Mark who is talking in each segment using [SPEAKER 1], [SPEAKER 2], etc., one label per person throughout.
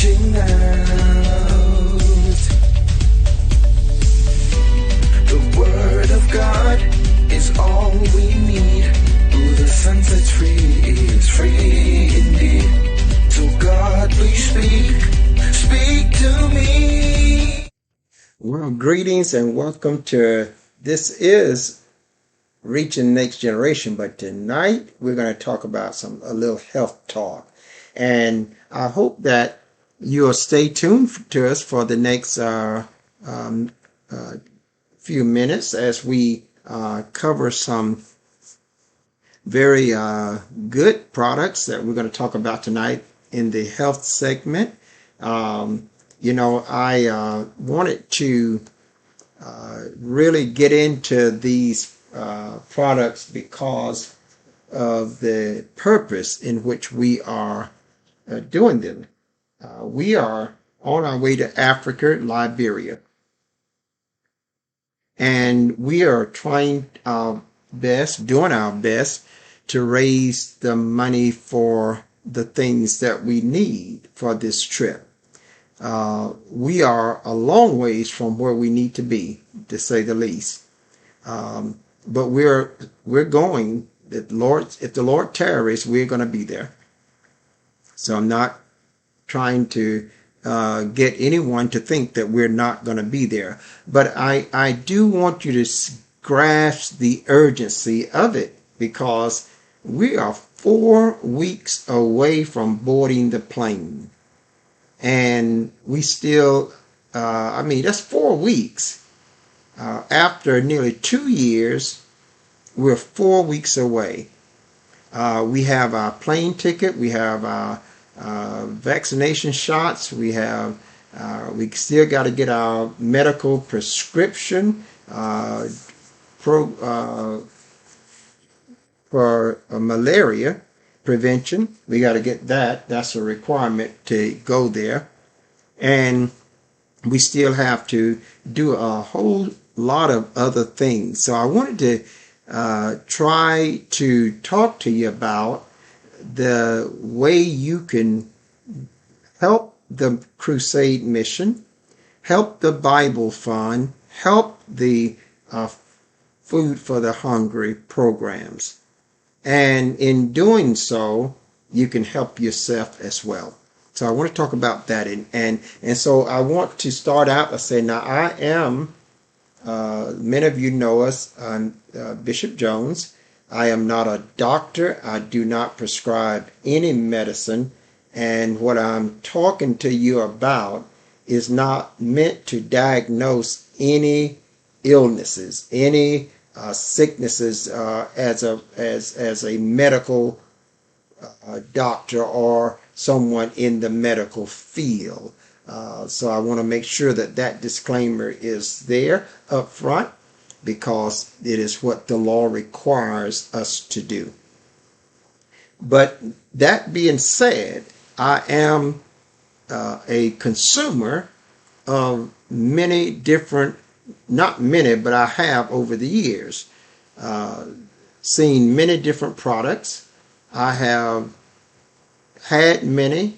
[SPEAKER 1] reaching out. The Word of God is all we need. Who the Son sets free is free indeed. So God, please speak to me.
[SPEAKER 2] Well, greetings and welcome to This is Reaching Next Generation, but tonight we're going to talk about a little health talk. And I hope that you'll stay tuned to us for the next few minutes as we cover some very good products that we're going to talk about tonight in the health segment. I wanted to really get into these products because of the purpose in which we are doing them. We are on our way to Africa, Liberia, and we are trying our best, doing our best to raise the money for the things that we need for this trip. We are a long ways from where we need to be, to say the least. But we're going. If the Lord tarries, we're going to be there. So I'm not trying to get anyone to think that we're not going to be there. But I do want you to grasp the urgency of it, because we are 4 weeks away from boarding the plane. And we still, that's 4 weeks. After nearly 2 years, we're 4 weeks away. We have our plane ticket. We have our vaccination shots. We still got to get our medical prescription for malaria prevention. We got to get that. That's a requirement to go there. And we still have to do a whole lot of other things. So I wanted to try to talk to you about the way you can help the crusade mission, help the Bible Fund, help the Food for the Hungry programs. And in doing so, you can help yourself as well. So I want to talk about that. And so I want to start out by saying, now I am, many of you know us, I'm Bishop Jones. I am not a doctor. I do not prescribe any medicine. And what I'm talking to you about is not meant to diagnose any illnesses, any sicknesses as a medical doctor or someone in the medical field. So I want to make sure that disclaimer is there up front, because it is what the law requires us to do. But that being said, I am a consumer of many different, not many, but I have over the years seen many different products. I have had many.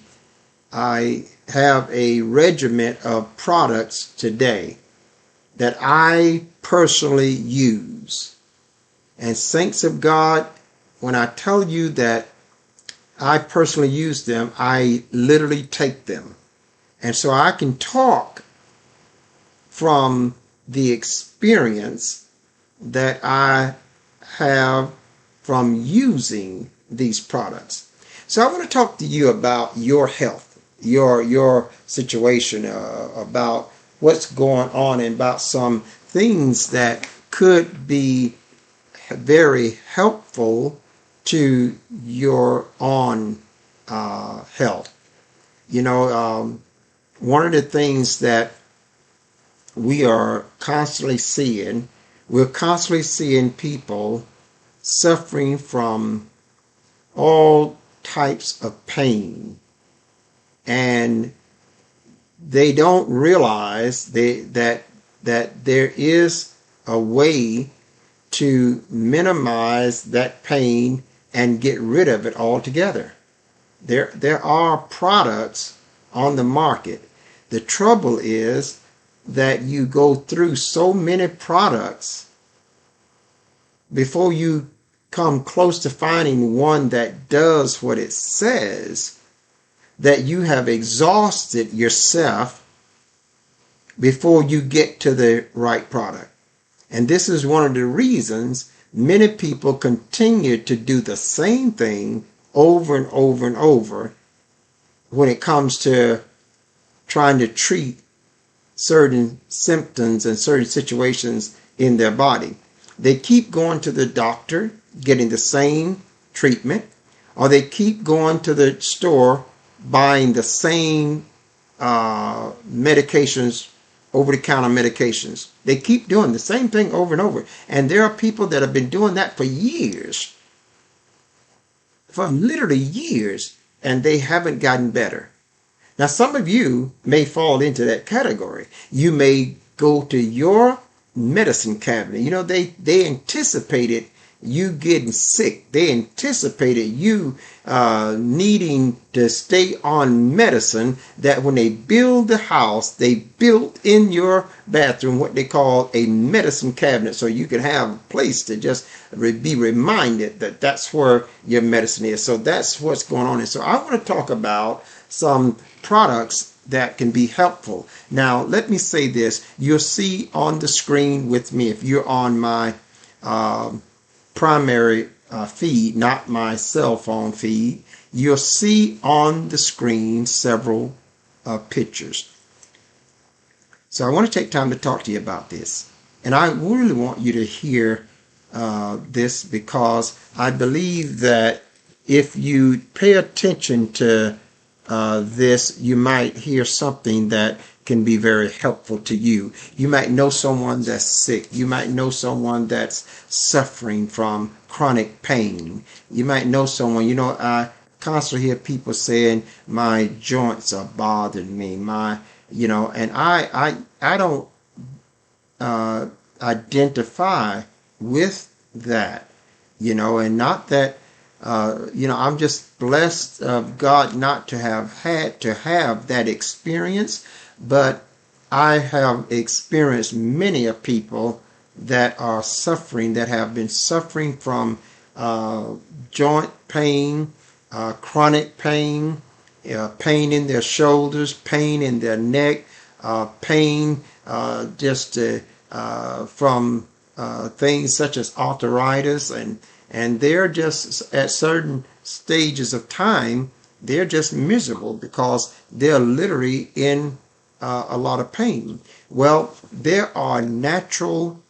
[SPEAKER 2] I have a regiment of products today that I personally use. And saints of God, when I tell you that I personally use them, I literally take them. And so I can talk from the experience that I have from using these products. So I want to talk to you about your health, your situation, about what's going on, and about some things that could be very helpful to your own health. One of the things that we are constantly seeing, we're constantly seeing people suffering from all types of pain, and they don't realize that there is a way to minimize that pain and get rid of it altogether. There are products on the market. The trouble is that you go through so many products before you come close to finding one that does what it says, that you have exhausted yourself before you get to the right product. And this is one of the reasons many people continue to do the same thing over and over and over when it comes to trying to treat certain symptoms and certain situations in their body. They keep going to the doctor, getting the same treatment, or they keep going to the store, buying the same medications, over-the-counter medications. They keep doing the same thing over and over. And there are people that have been doing that for years, for literally years, and they haven't gotten better. Now, some of you may fall into that category. You may go to your medicine cabinet. You know, they anticipated you getting sick. They anticipated you needing to stay on medicine, that when they build the house, they built in your bathroom what they call a medicine cabinet, so you can have a place to just be reminded that that's where your medicine is. So that's what's going on. And so I want to talk about some products that can be helpful. Now, let me say this. You'll see on the screen with me, if you're on my primary feed, not my cell phone feed, you'll see on the screen several pictures. So I want to take time to talk to you about this. And I really want you to hear this, because I believe that if you pay attention to this, you might hear something that can be very helpful to you. You might know someone that's sick. You might know someone that's suffering from chronic pain. You might know someone, you know, I constantly hear people saying, my joints are bothering me, and I don't identify with that, and not that, I'm just blessed of God not to have had to have that experience, but I have experienced many of people that are suffering, that have been suffering from joint pain, chronic pain, pain in their shoulders, pain in their neck, pain from things such as arthritis, and they're just at certain stages of time, they're just miserable because they're literally in a lot of pain. Well, there are natural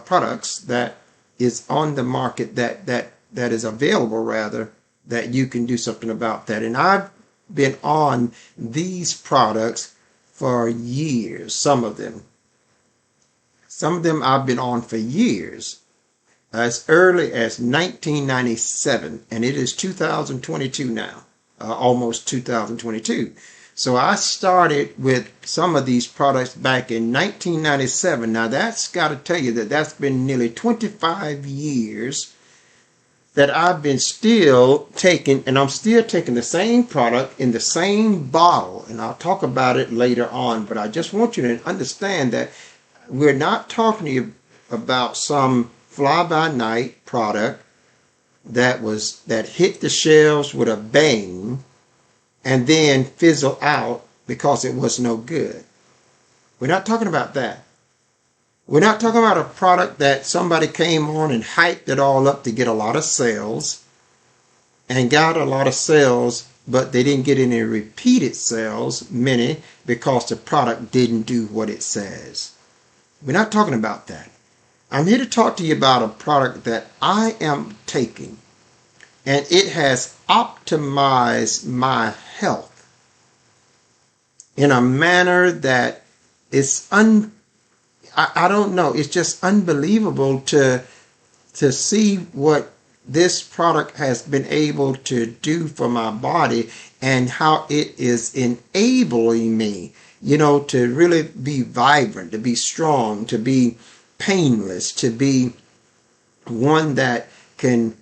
[SPEAKER 2] products that is on the market that is available, rather, that you can do something about that. And I've been on these products for years, some of them. Some of them I've been on for years, as early as 1997, and it is 2022 now, almost 2022. So I started with some of these products back in 1997. Now that's got to tell you that that's been nearly 25 years that I've been still taking, and I'm still taking the same product in the same bottle, and I'll talk about it later on. But I just want you to understand that we're not talking to you about some fly-by-night product that hit the shelves with a bang and then fizzle out because it was no good. We're not talking about that. We're not talking about a product that somebody came on and hyped it all up to get a lot of sales, and got a lot of sales, but they didn't get any repeated sales, many, because the product didn't do what it says. We're not talking about that. I'm here to talk to you about a product that I am taking, and it has optimized my health in a manner that is I don't know, it's just unbelievable to see what this product has been able to do for my body, and how it is enabling me, to really be vibrant, to be strong, to be painless, to be one that can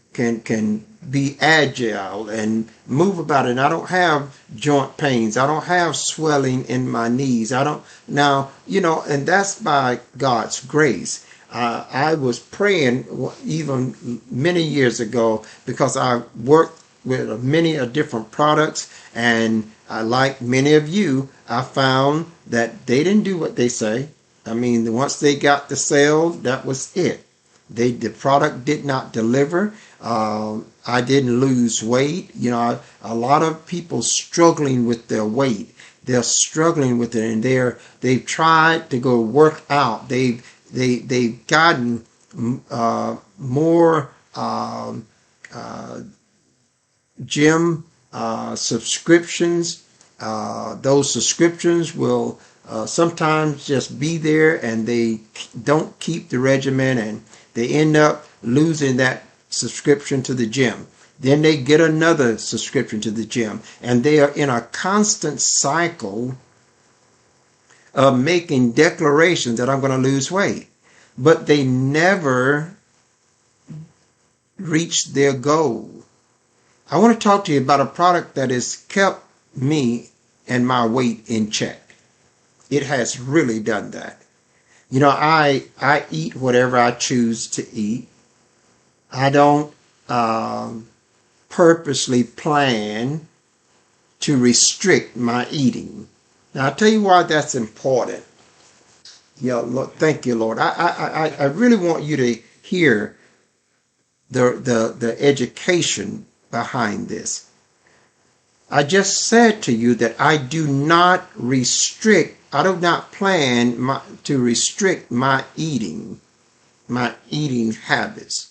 [SPEAKER 2] can be agile and move about it. And I don't have joint pains. I don't have swelling in my knees. I don't now, and that's by God's grace. I was praying even many years ago because I worked with many different products, and like many of you, I found that they didn't do what they say. I mean, once they got the sale, that was it. The product did not deliver. I didn't lose weight. A lot of people struggling with their weight. They're struggling with it, and they've tried to go work out. They've gotten more gym subscriptions. Those subscriptions will sometimes just be there, and they don't keep the regimen, and they end up losing that subscription to the gym. Then they get another subscription to the gym, and they are in a constant cycle of making declarations that I'm going to lose weight, but they never reach their goal. I want to talk to you about a product that has kept me and my weight in check. It has really done that. I eat whatever I choose to eat. I don't purposely plan to restrict my eating. Now, I'll tell you why that's important. Lord, thank you, Lord. I really want you to hear the education behind this. I just said to you that I do not plan to restrict my eating habits.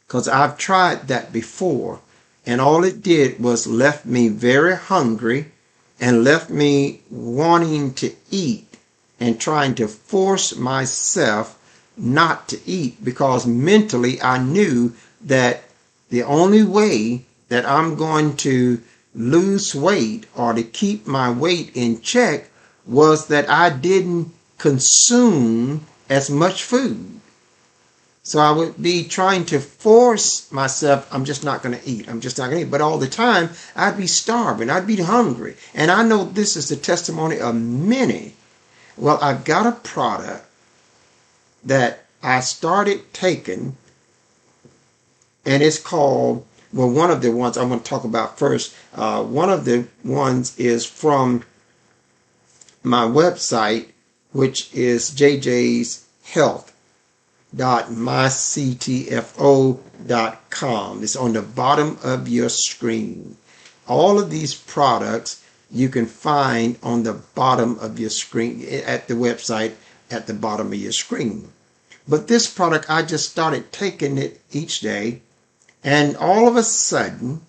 [SPEAKER 2] Because I've tried that before, and all it did was left me very hungry and left me wanting to eat and trying to force myself not to eat, because mentally I knew that the only way that I'm going to lose weight or to keep my weight in check was that I didn't consume as much food. So I would be trying to force myself, I'm just not going to eat. But all the time, I'd be starving. I'd be hungry. And I know this is the testimony of many. Well, I've got a product that I started taking, and it's called, one of the ones I'm going to talk about first. One of the ones is from my website, which is jjshealth.myctfo.com. It's on the bottom of your screen. All of these products you can find on the bottom of your screen, at the website at the bottom of your screen. But this product, I just started taking it each day, and all of a sudden,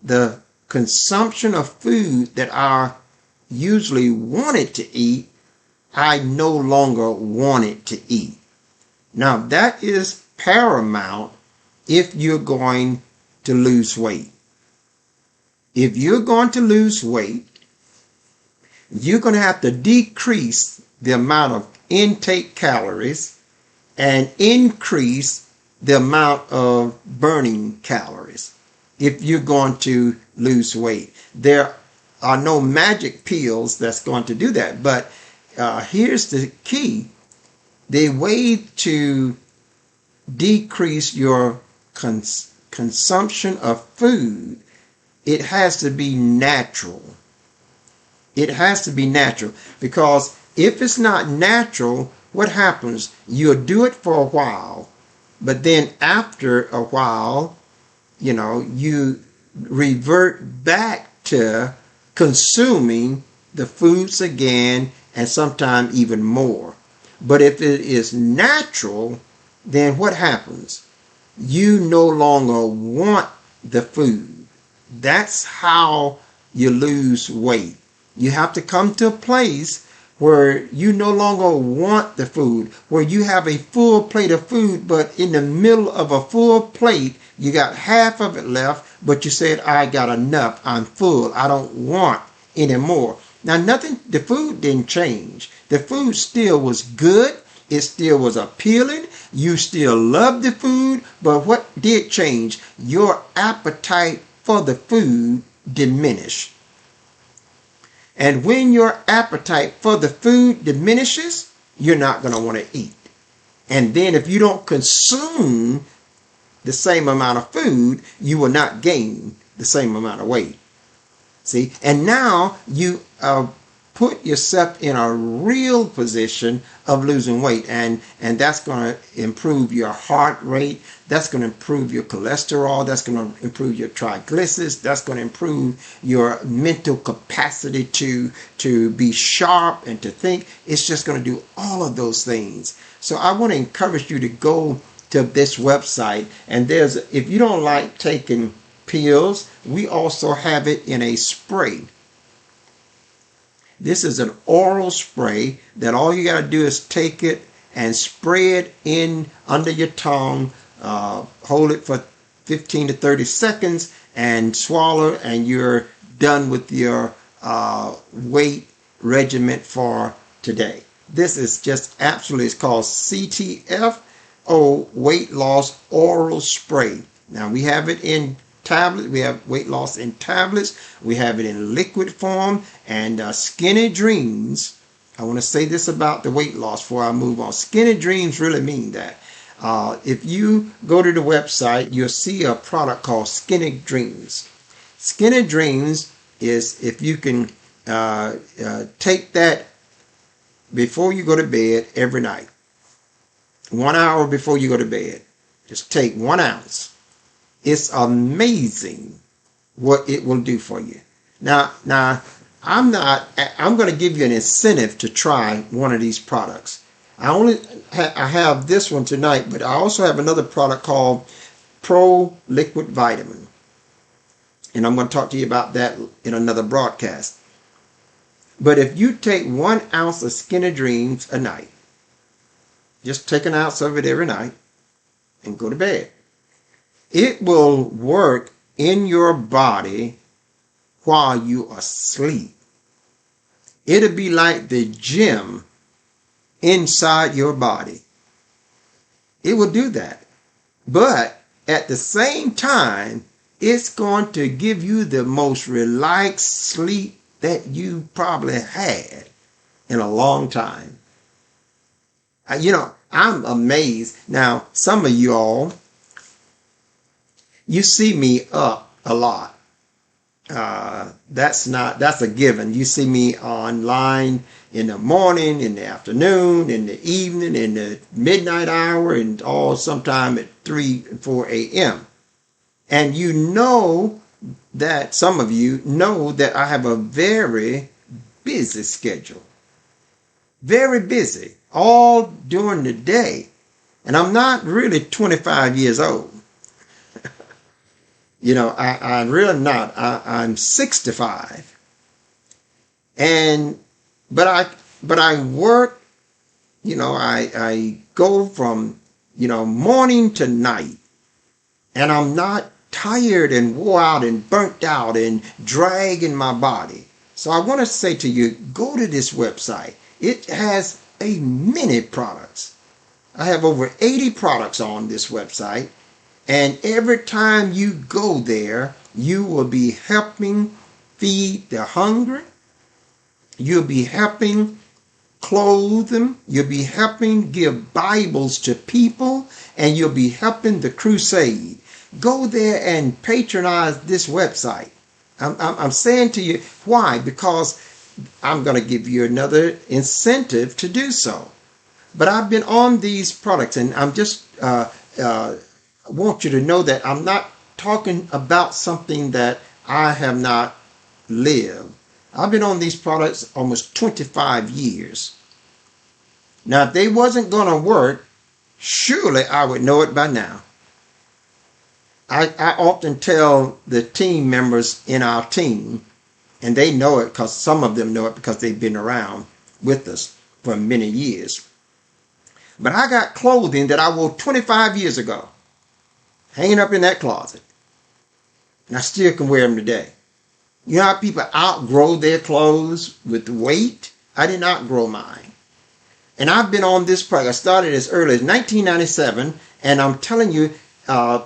[SPEAKER 2] the consumption of food that I usually wanted to eat, I no longer wanted to eat. Now, that is paramount if you're going to lose weight. If you're going to lose weight, you're going to have to decrease the amount of intake calories and increase the amount of burning calories if you're going to lose weight. There are no magic pills that's going to do that, but here's the key. The way to decrease your consumption of food, it has to be natural. It has to be natural, because if it's not natural, what happens? You'll do it for a while, but then after a while, you revert back to consuming the foods again, and sometimes even more. But if it is natural, then what happens? You no longer want the food. That's how you lose weight. You have to come to a place where you no longer want the food, where you have a full plate of food, but in the middle of a full plate, you got half of it left, but you said, I got enough, I'm full, I don't want any more. Now, the food didn't change. The food still was good. It still was appealing. You still loved the food, but what did change? Your appetite for the food diminished. And when your appetite for the food diminishes, you're not going to want to eat. And then if you don't consume the same amount of food, you will not gain the same amount of weight. See? And now you put yourself in a real position of losing weight, and that's going to improve your heart rate, that's going to improve your cholesterol, that's going to improve your triglycerides, that's going to improve your mental capacity to be sharp and to think. It's just going to do all of those things. So I want to encourage you to go to this website, and if you don't like taking pills, we also have it in a spray. This is an oral spray that all you got to do is take it and spray it in under your tongue, hold it for 15 to 30 seconds and swallow, and you're done with your weight regimen for today. This is just absolutely, it's called CTFO Weight Loss Oral Spray. Now we have it in tablets. We have weight loss in tablets. We have it in liquid form. And Skinny Dreams, I want to say this about the weight loss before I move on. Skinny Dreams really mean that. If you go to the website, you'll see a product called Skinny Dreams. Skinny Dreams is, if you can take that before you go to bed every night. 1 hour before you go to bed. Just take 1 ounce. It's amazing what it will do for you. Now, I'm going to give you an incentive to try one of these products. I have this one tonight, but I also have another product called Pro Liquid Vitamin. And I'm going to talk to you about that in another broadcast. But if you take 1 ounce of Skinny Dreams a night, just take an ounce of it every night and go to bed. It will work in your body while you are asleep. It'll be like the gym inside your body. It will do that. But at the same time, it's going to give you the most relaxed sleep that you probably had in a long time. I'm amazed. Now, some of y'all, you see me up a lot. That's a given. You see me online in the morning, in the afternoon, in the evening, in the midnight hour, and all sometime at 3 and 4 a.m. And you know that, some of you know that I have a very busy schedule. Very busy. All during the day. And I'm not really 25 years old. I'm really not. I'm 65. But I work, I go from, morning to night. And I'm not tired and wore out and burnt out and dragging my body. So I want to say to you, go to this website. It has many products. I have over 80 products on this website. And every time you go there, you will be helping feed the hungry. You'll be helping clothe them. You'll be helping give Bibles to people. And you'll be helping the crusade. Go there and patronize this website. I'm saying to you, why? Because I'm going to give you another incentive to do so. But I've been on these products, and I'm just want you to know that I'm not talking about something that I have not lived. I've been on these products almost 25 years. Now, if they wasn't going to work, surely I would know it by now. I often tell the team members in our team, and they know it because some of them know it because they've been around with us for many years. But I got clothing that I wore 25 years ago, hanging up in that closet. And I still can wear them today. You know how people outgrow their clothes with weight? I didn't outgrow mine. And I've been on this product. I started as early as 1997, and I'm telling you,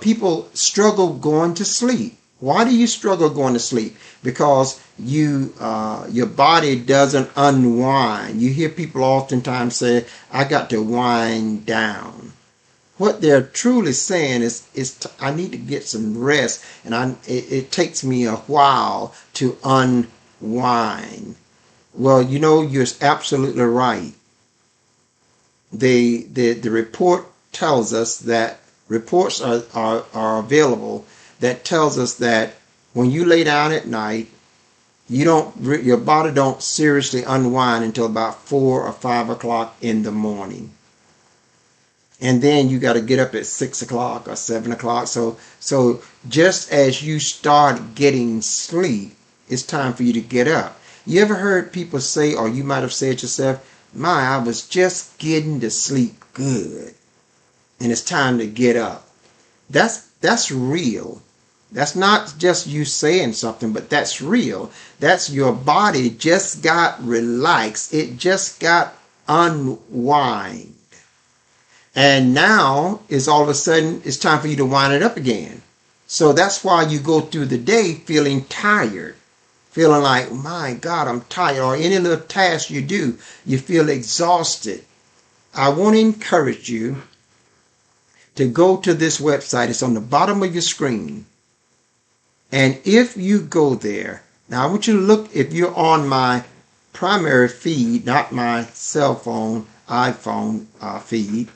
[SPEAKER 2] people struggle going to sleep. Why do you struggle going to sleep? Because your body doesn't unwind. You hear people oftentimes say, I got to wind down. What they're truly saying is I need to get some rest, and it takes me a while to unwind. Well, you're absolutely right. The report tells us that reports are available that tells us that when you lay down at night, your body don't seriously unwind until about 4 or 5 o'clock in the morning. And then you got to get up at 6 o'clock or 7 o'clock. So just as you start getting sleep, it's time for you to get up. You ever heard people say, or you might have said yourself, I was just getting to sleep good, and it's time to get up. That's real. That's not just you saying something, but that's real. That's your body just got relaxed. It just got unwind. And now it's all of a sudden it's time for you to wind it up again. So that's why you go through the day feeling tired, feeling like, my God, I'm tired. Or any little task you do, you feel exhausted. I want to encourage you to go to this website. It's on the bottom of your screen. And if you go there, now I want you to look, if you're on my primary feed, not my cell phone, iPhone feed,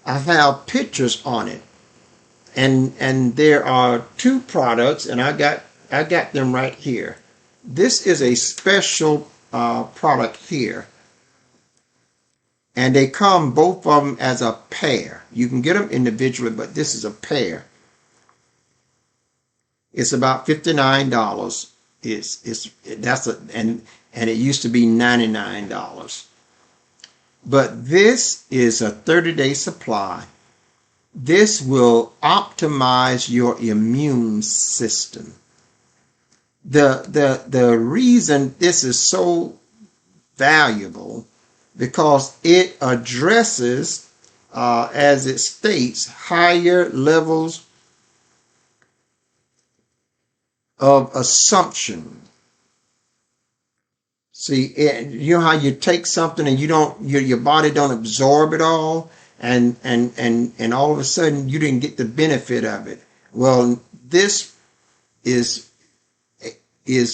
[SPEAKER 2] I have pictures on it. And there are 2 products, and I got them right here. This is a special product here. And they come, both of them, as a pair. You can get them individually, but this is a pair. It's about $59. And it used to be $99. But this is a 30-day supply. This will optimize your immune system. The reason this is so valuable, because it addresses, as it states, higher levels of assumption. See, you know how you take something and your body don't absorb it all, and all of a sudden you didn't get the benefit of it. Well, this is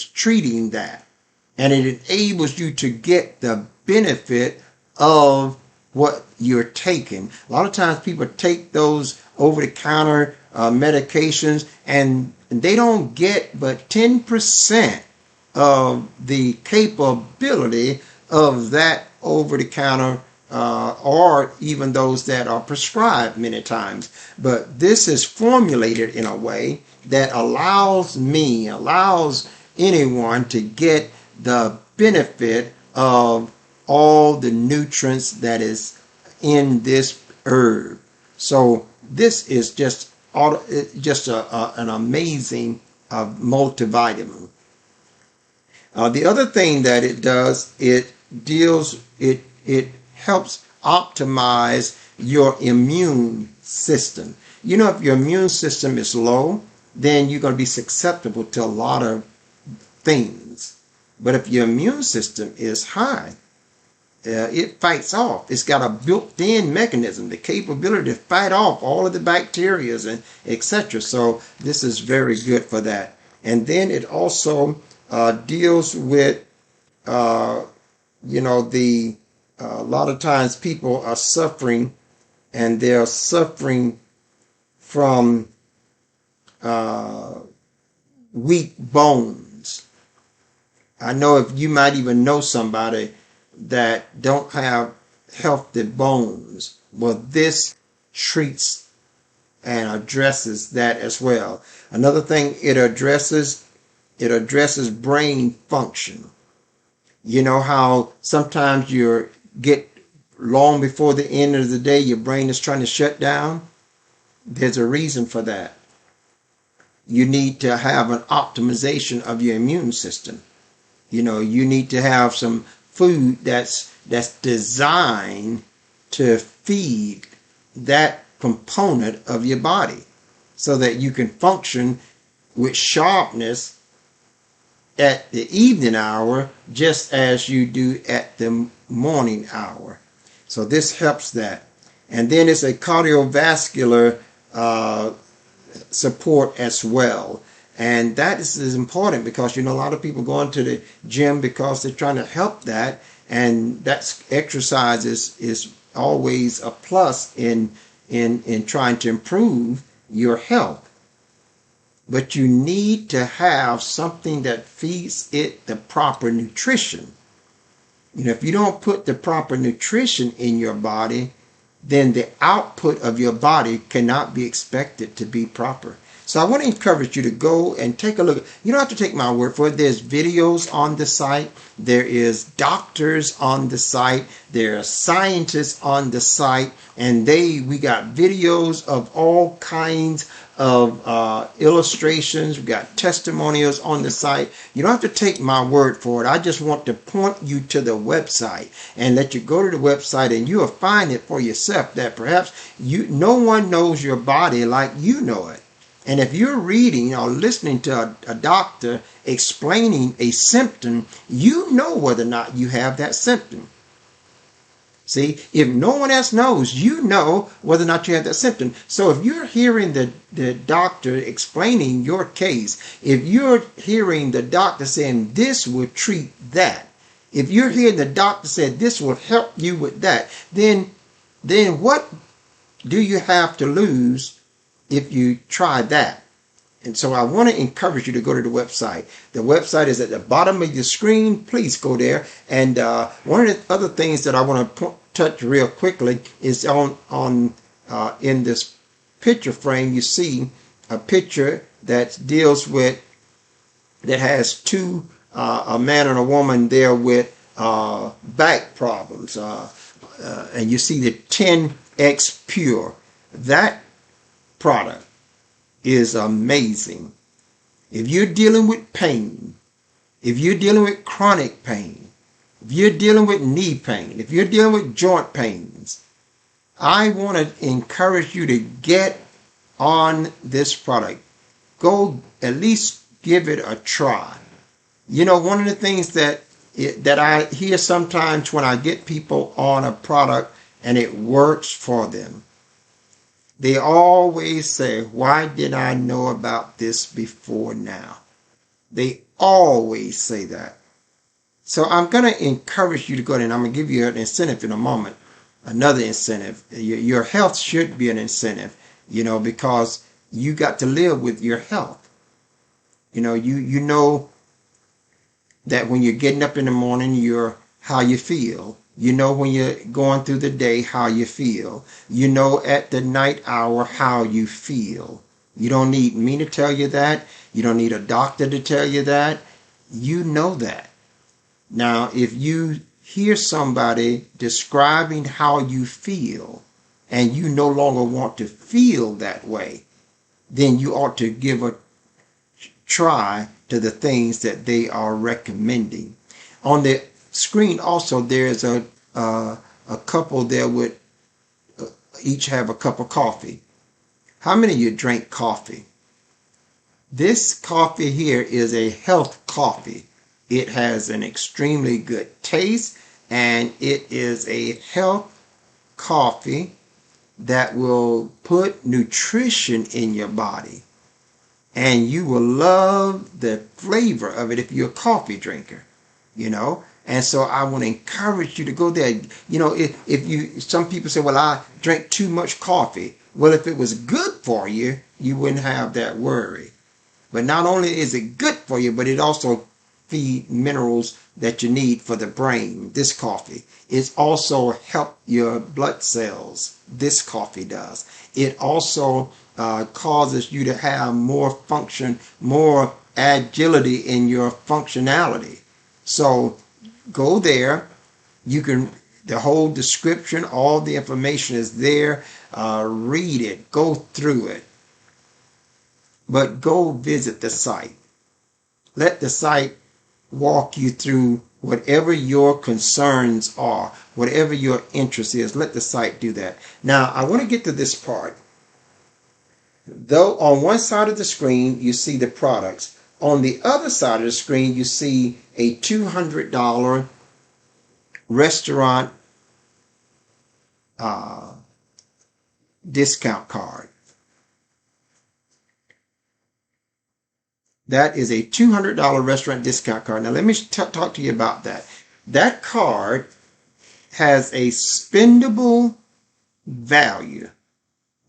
[SPEAKER 2] treating that, and it enables you to get the benefit of what you're taking. A lot of times people take those over-the-counter medications, and they don't get but 10% of the capability of that over-the-counter or even those that are prescribed many times. But this is formulated in a way that allows anyone to get the benefit of all the nutrients that is in this herb. So this is just an amazing multivitamin. The other thing that it does, it helps optimize your immune system. If your immune system is low, then you're going to be susceptible to a lot of things. But if your immune system is high, it fights off. It's got a built-in mechanism, the capability to fight off all of the bacteria and etc. So this is very good for that. And then it also deals with, a lot of times people are suffering, and they're suffering from weak bones. I know if you might even know somebody that don't have healthy bones. Well, this treats and addresses that as well. Another thing it addresses brain function. You know how sometimes you get long before the end of the day, your brain is trying to shut down? There's a reason for that. You need to have an optimization of your immune system. You need to have some food that's designed to feed that component of your body so that you can function with sharpness at the evening hour just as you do at the morning hour. So this helps that. And then it's a cardiovascular support as well. And that is important because, a lot of people go into the gym because they're trying to help that. And that's exercise is always a plus in trying to improve your health. But you need to have something that feeds it the proper nutrition. If you don't put the proper nutrition in your body, then the output of your body cannot be expected to be proper. So I want to encourage you to go and take a look. You don't have to take my word for it. There's videos on the site. There is doctors on the site. There are scientists on the site. And we got videos of all kinds of illustrations. We got testimonials on the site. You don't have to take my word for it. I just want to point you to the website and let you go to the website, and you will find it for yourself that perhaps no one knows your body like you know it. And if you're reading or listening to a doctor explaining a symptom, you know whether or not you have that symptom. See, if no one else knows, you know whether or not you have that symptom. So if you're hearing the doctor explaining your case, if you're hearing the doctor saying this will treat that, if you're hearing the doctor say this will help you with that, then what do you have to lose if you try that? And so I want to encourage you to go to the website. The website is at the bottom of your screen. Please go there. And one of the other things that I want to touch real quickly is in this picture frame, you see a picture that has two, a man and a woman there with back problems. And you see the 10X Pure. That product is amazing. If you're dealing with pain, if you're dealing with chronic pain, if you're dealing with knee pain, if you're dealing with joint pains, I want to encourage you to get on this product. Go at least give it a try. One of the things that I hear sometimes when I get people on a product and it works for them, they always say, why did I know about this before now? They always say that. So I'm going to encourage you to go ahead, and I'm going to give you an incentive in a moment. Another incentive. Your health should be an incentive, because you got to live with your health. You know that when you're getting up in the morning, how you feel. When you're going through the day, how you feel. At the night hour, how you feel. You don't need me to tell you that. You don't need a doctor to tell you that. You know that. Now, if you hear somebody describing how you feel and you no longer want to feel that way, then you ought to give a try to the things that they are recommending. On the screen also, there's a couple there with each have a cup of coffee. How many of you drink coffee? This coffee here is a health coffee. It has an extremely good taste, and it is a health coffee that will put nutrition in your body. And you will love the flavor of it if you're a coffee drinker, And so I want to encourage you to go there. Some people say, well, I drink too much coffee. Well, if it was good for you, you wouldn't have that worry. But not only is it good for you, but it also feeds minerals that you need for the brain. This coffee. It also helps your blood cells. This coffee does. It also causes you to have more function, more agility in your functionality. So go there. The whole description, all the information is there. Read it. Go through it. But go visit the site. Let the site walk you through whatever your concerns are, whatever your interest is. Let the site do that. Now, I want to get to this part. Though on one side of the screen, you see the products. On the other side of the screen, you see a $200 restaurant discount card. That is a $200 restaurant discount card. Now, let me talk to you about that. That card has a spendable value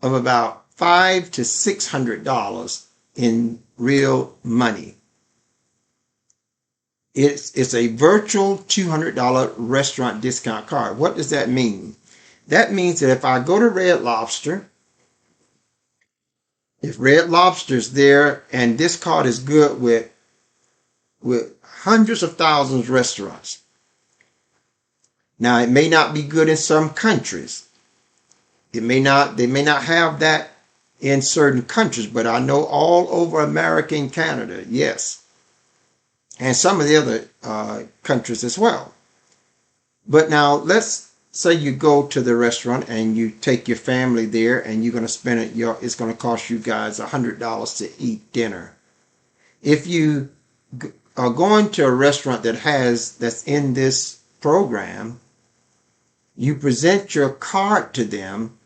[SPEAKER 2] of about $500 to $600 in real money. It's a virtual $200 restaurant discount card. What does that mean? That means that if I go to Red Lobster, if Red Lobster's there and this card is good with hundreds of thousands of restaurants. Now, it may not be good in some countries. They may not have that in certain countries, but I know all over America and Canada, yes. And some of the other countries as well. But now, let's say you go to the restaurant and you take your family there and you're going to spend it, it's going to cost you guys $100 to eat dinner. If you are going to a restaurant that's in this program, you present your card to them,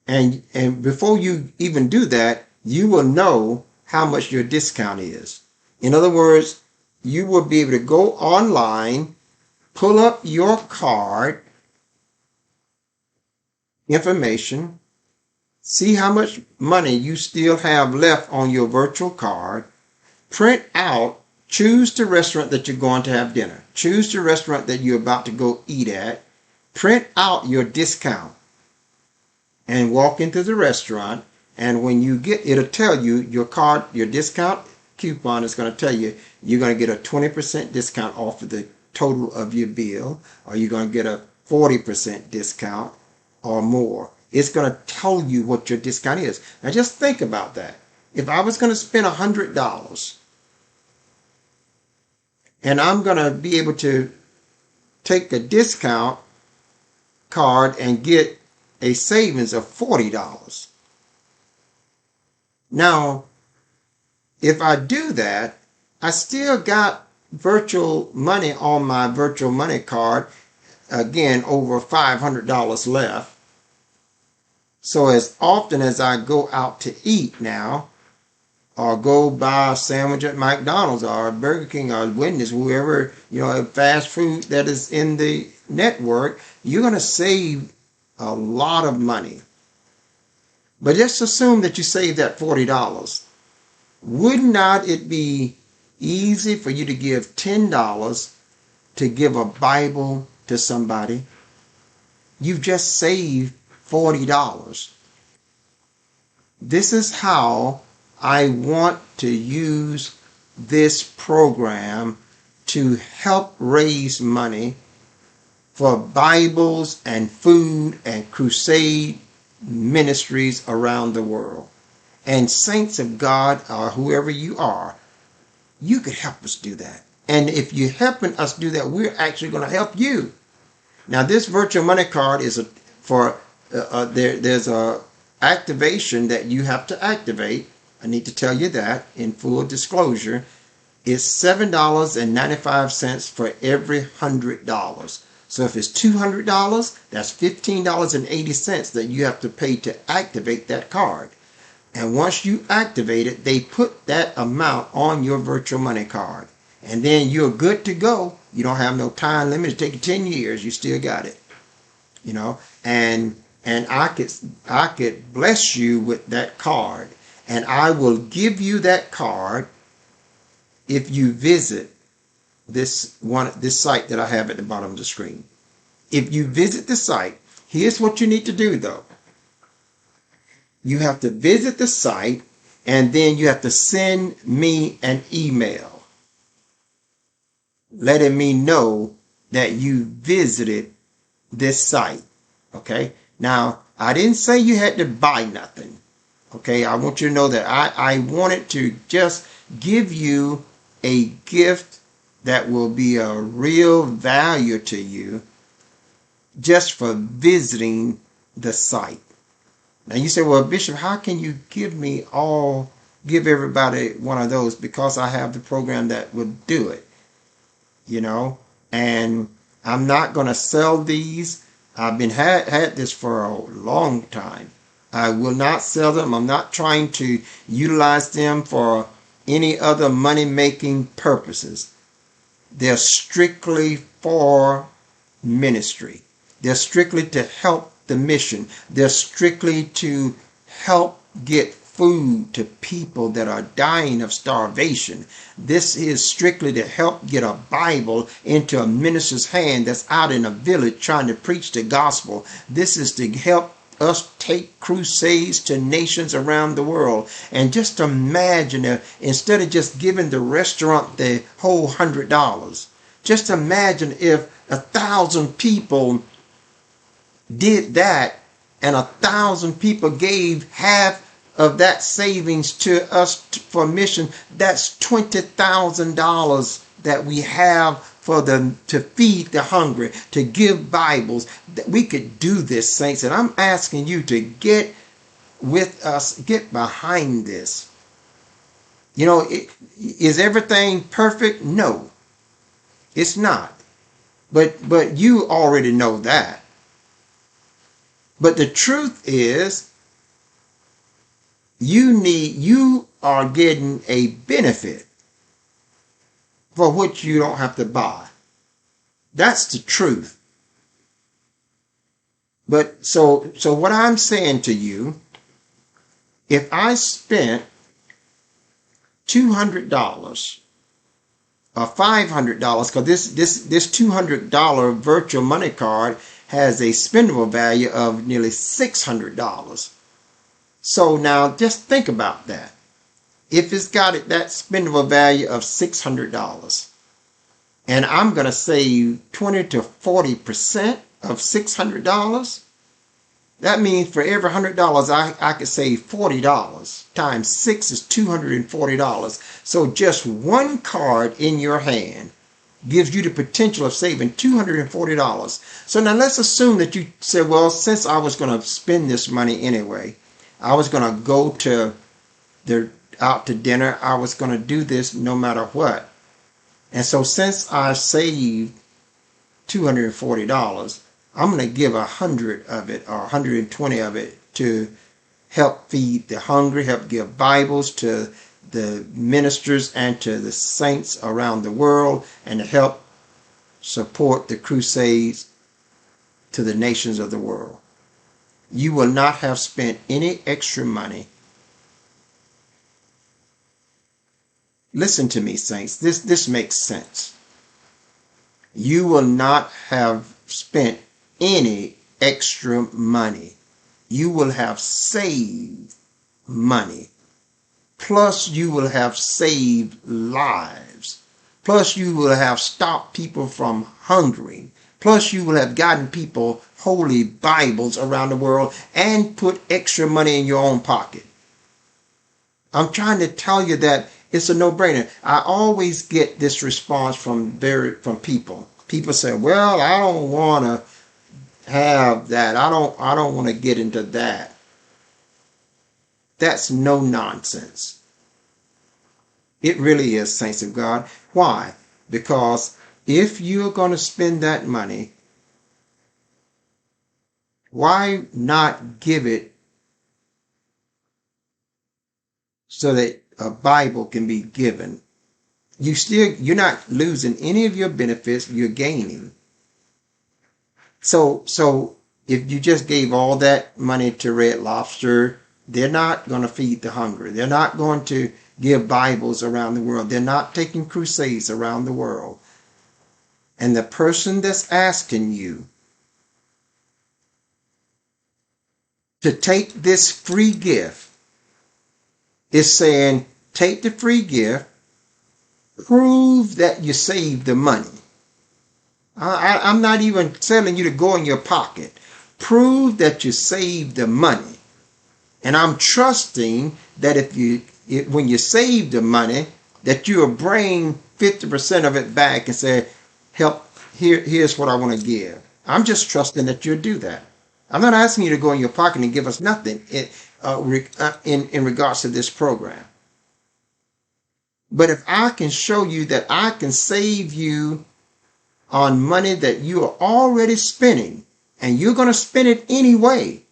[SPEAKER 2] and before you even do that, you will know how much your discount is. In other words, you will be able to go online, pull up your card information, see how much money you still have left on your virtual card, print out, choose the restaurant that you're going to have dinner, choose the restaurant that you're about to go eat at, print out your discount, and walk into the restaurant. And when you get, it'll tell you your card, your discount coupon is going to tell you you're going to get a 20% discount off of the total of your bill, or you're going to get a 40% discount or more. It's going to tell you what your discount is. Now just think about that. If I was going to spend $100 and I'm going to be able to take a discount card and get a savings of $40. Now, if I do that, I still got virtual money on my virtual money card, again, over $500 left. So as often as I go out to eat now, or go buy a sandwich at McDonald's or Burger King or Wendy's, whoever, fast food that is in the network, you're going to save a lot of money. But just assume that you save that $40. Would not it be easy for you to give $10 to give a Bible to somebody? You've just saved $40. This is how I want to use this program to help raise money for Bibles and food and crusade ministries around the world. And saints of God, or whoever you are, you could help us do that. And if you're helping us do that, we're actually going to help you. Now, this virtual money card is there's a activation that you have to activate. I need to tell you that in full disclosure. It's $7.95 for every $100. So if it's $200, that's $15.80 that you have to pay to activate that card. And once you activate it, they put that amount on your virtual money card. And then you're good to go. You don't have no time limit. It takes 10 years. You still got it. And I could bless you with that card. And I will give you that card if you visit this site that I have at the bottom of the screen. If you visit the site, here's what you need to do though. You have to visit the site, and then you have to send me an email letting me know that you visited this site. Okay. Now, I didn't say you had to buy nothing. Okay. I want you to know that I wanted to just give you a gift that will be a real value to you just for visiting the site. Now you say, well, Bishop, how can you give everybody one of those? Because I have the program that would do it, and I'm not going to sell these. I've been had this for a long time. I will not sell them. I'm not trying to utilize them for any other money-making purposes. They're strictly for ministry. They're strictly to help the mission. They're strictly to help get food to people that are dying of starvation. This is strictly to help get a Bible into a minister's hand that's out in a village trying to preach the gospel. This is to help us take crusades to nations around the world. And just imagine if, instead of just giving the restaurant the whole $100, just imagine if 1,000 people did that, and 1,000 people gave half of that savings to us for mission. That's $20,000 that we have for them to feed the hungry, to give Bibles. We could do this, saints, and I'm asking you to get with us, get behind this. Is everything perfect? No, it's not. But you already know that. But the truth is, you are getting a benefit for which you don't have to buy. That's the truth. But so what I'm saying to you, if I spent $200 or $500, because this $200 virtual money card has a spendable value of nearly $600. So now just think about that. If it's got that spendable value of $600, and I'm going to save 20 to 40% of $600, that means for every $100 I could save $40. Times 6 is $240. So just one card in your hand gives you the potential of saving $240. So now let's assume that you said, well, since I was going to spend this money anyway, I was going to go out to dinner, I was going to do this no matter what. And so since I saved $240, I'm going to give 100 of it or 120 of it to help feed the hungry, help give Bibles to the ministers and to the saints around the world, and to help support the crusades to the nations of the world. You will not have spent any extra money. Listen to me, saints. This makes sense. You will not have spent any extra money. You will have saved money. Plus you will have saved lives. Plus you will have stopped people from hungering. Plus you will have gotten people holy Bibles around the world and put extra money in your own pocket. I'm trying to tell you that it's a no-brainer. I always get this response from people. People say, well, I don't want to have that. I don't want to get into that. That's no nonsense. It really is, saints of God. Why? Because if you're going to spend that money, why not give it so that a Bible can be given? You're not losing any of your benefits, you're gaining. So if you just gave all that money to Red Lobster, they're not going to feed the hungry. They're not going to give Bibles around the world. They're not taking crusades around the world. And the person that's asking you to take this free gift is saying, take the free gift, prove that you saved the money. I'm not even telling you to go in your pocket. Prove that you saved the money. And I'm trusting that when you save the money, that you'll bring 50% of it back and say, help, here's what I want to give. I'm just trusting that you'll do that. I'm not asking you to go in your pocket and give us nothing in regards to this program. But if I can show you that I can save you on money that you are already spending, and you're going to spend it anyway,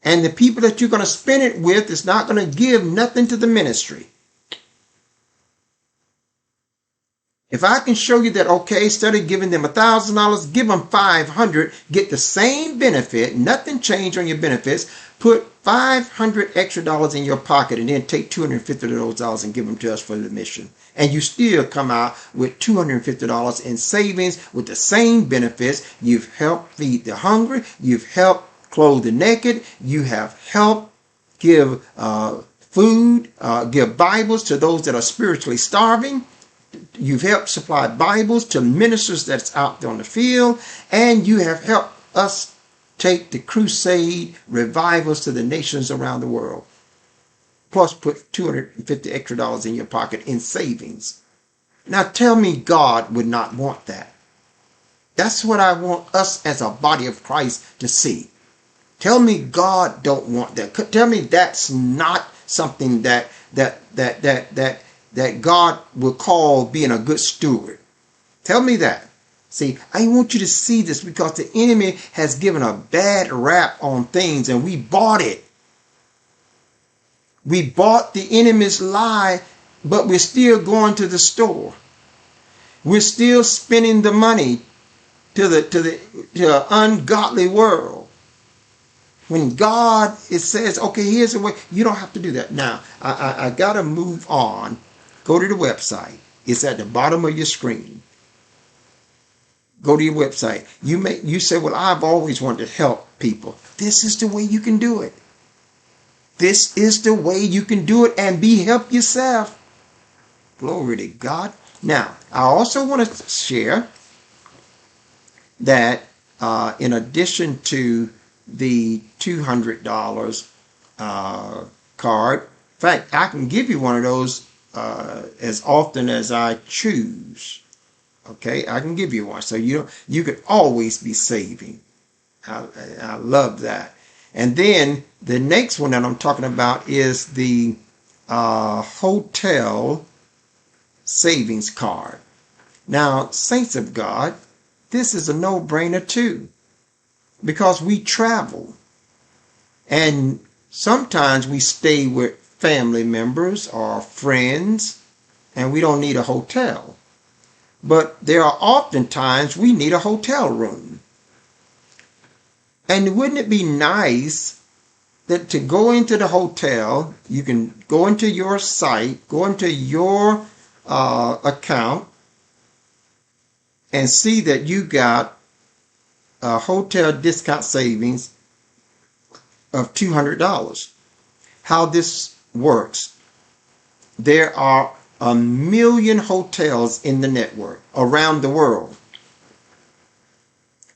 [SPEAKER 2] and the people that you're going to spend it with is not going to give nothing to the ministry. If I can show you that, okay, instead of giving them $1,000, give them $500, get the same benefit, nothing changed on your benefits, put $500 extra in your pocket, and then take $250 of those dollars and give them to us for the mission. And you still come out with $250 in savings with the same benefits. You've helped feed the hungry. You've helped clothe the naked. You have helped give food, give Bibles to those that are spiritually starving. You've helped supply Bibles to ministers that's out there on the field. And you have helped us take the crusade revivals to the nations around the world. Plus put $250 extra in your pocket in savings. Now tell me God would not want that. That's what I want us as a body of Christ to see. Tell me God don't want that. Tell me that's not something that God will call being a good steward. Tell me that. See, I want you to see this because the enemy has given a bad rap on things and we bought it. We bought the enemy's lie, but we're still going to the store. We're still spending the money to the ungodly world. When God, it says, okay, here's the way. You don't have to do that. Now, I got to move on. Go to the website. It's at the bottom of your screen. Go to your website. You say, well, I've always wanted to help people. This is the way you can do it. This is the way you can do it and be help yourself. Glory to God. Now, I also want to share that in addition to the $200 card, in fact, I can give you one of those as often as I choose. Okay, I can give you one. So you could always be saving. I love that. And then the next one that I'm talking about is the hotel savings card. Now, saints of God, this is a no-brainer too, because we travel and sometimes we stay with family members or friends and we don't need a hotel. But there are often times we need a hotel room. And wouldn't it be nice that to go into the hotel, you can go into your site, go into your account, and see that you got a hotel discount savings of $200. How this works. There are 1 million hotels in the network around the world.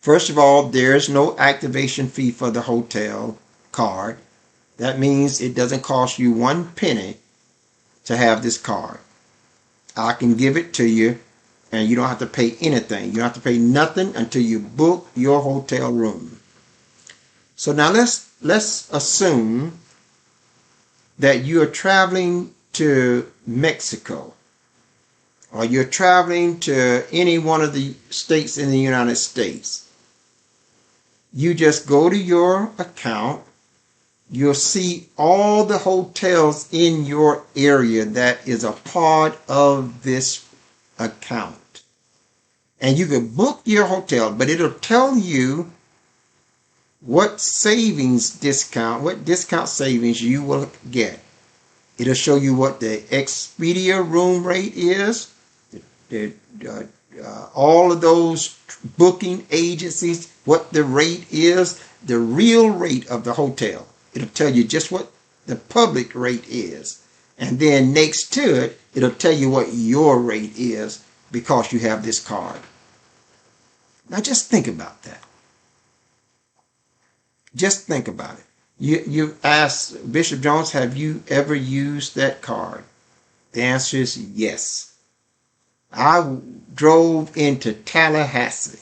[SPEAKER 2] First of all, there's no activation fee for the hotel card. That means it doesn't cost you 1 penny to have this card. I can give it to you and you don't have to pay anything. You don't have to pay nothing until you book your hotel room. So now let's assume that you are traveling to Mexico, or you're traveling to any one of the states in the United States. You just go to your account. You'll see all the hotels in your area that is a part of this account. And you can book your hotel, but it'll tell you what savings discount, what discount savings you will get. It'll show you what the Expedia room rate is, all of those booking agencies, what the rate is, the real rate of the hotel. It'll tell you just what the public rate is. And then next to it, it'll tell you what your rate is because you have this card. Now just think about that. Just think about it. You asked Bishop Jones, have you ever used that card? The answer is yes. I drove into Tallahassee.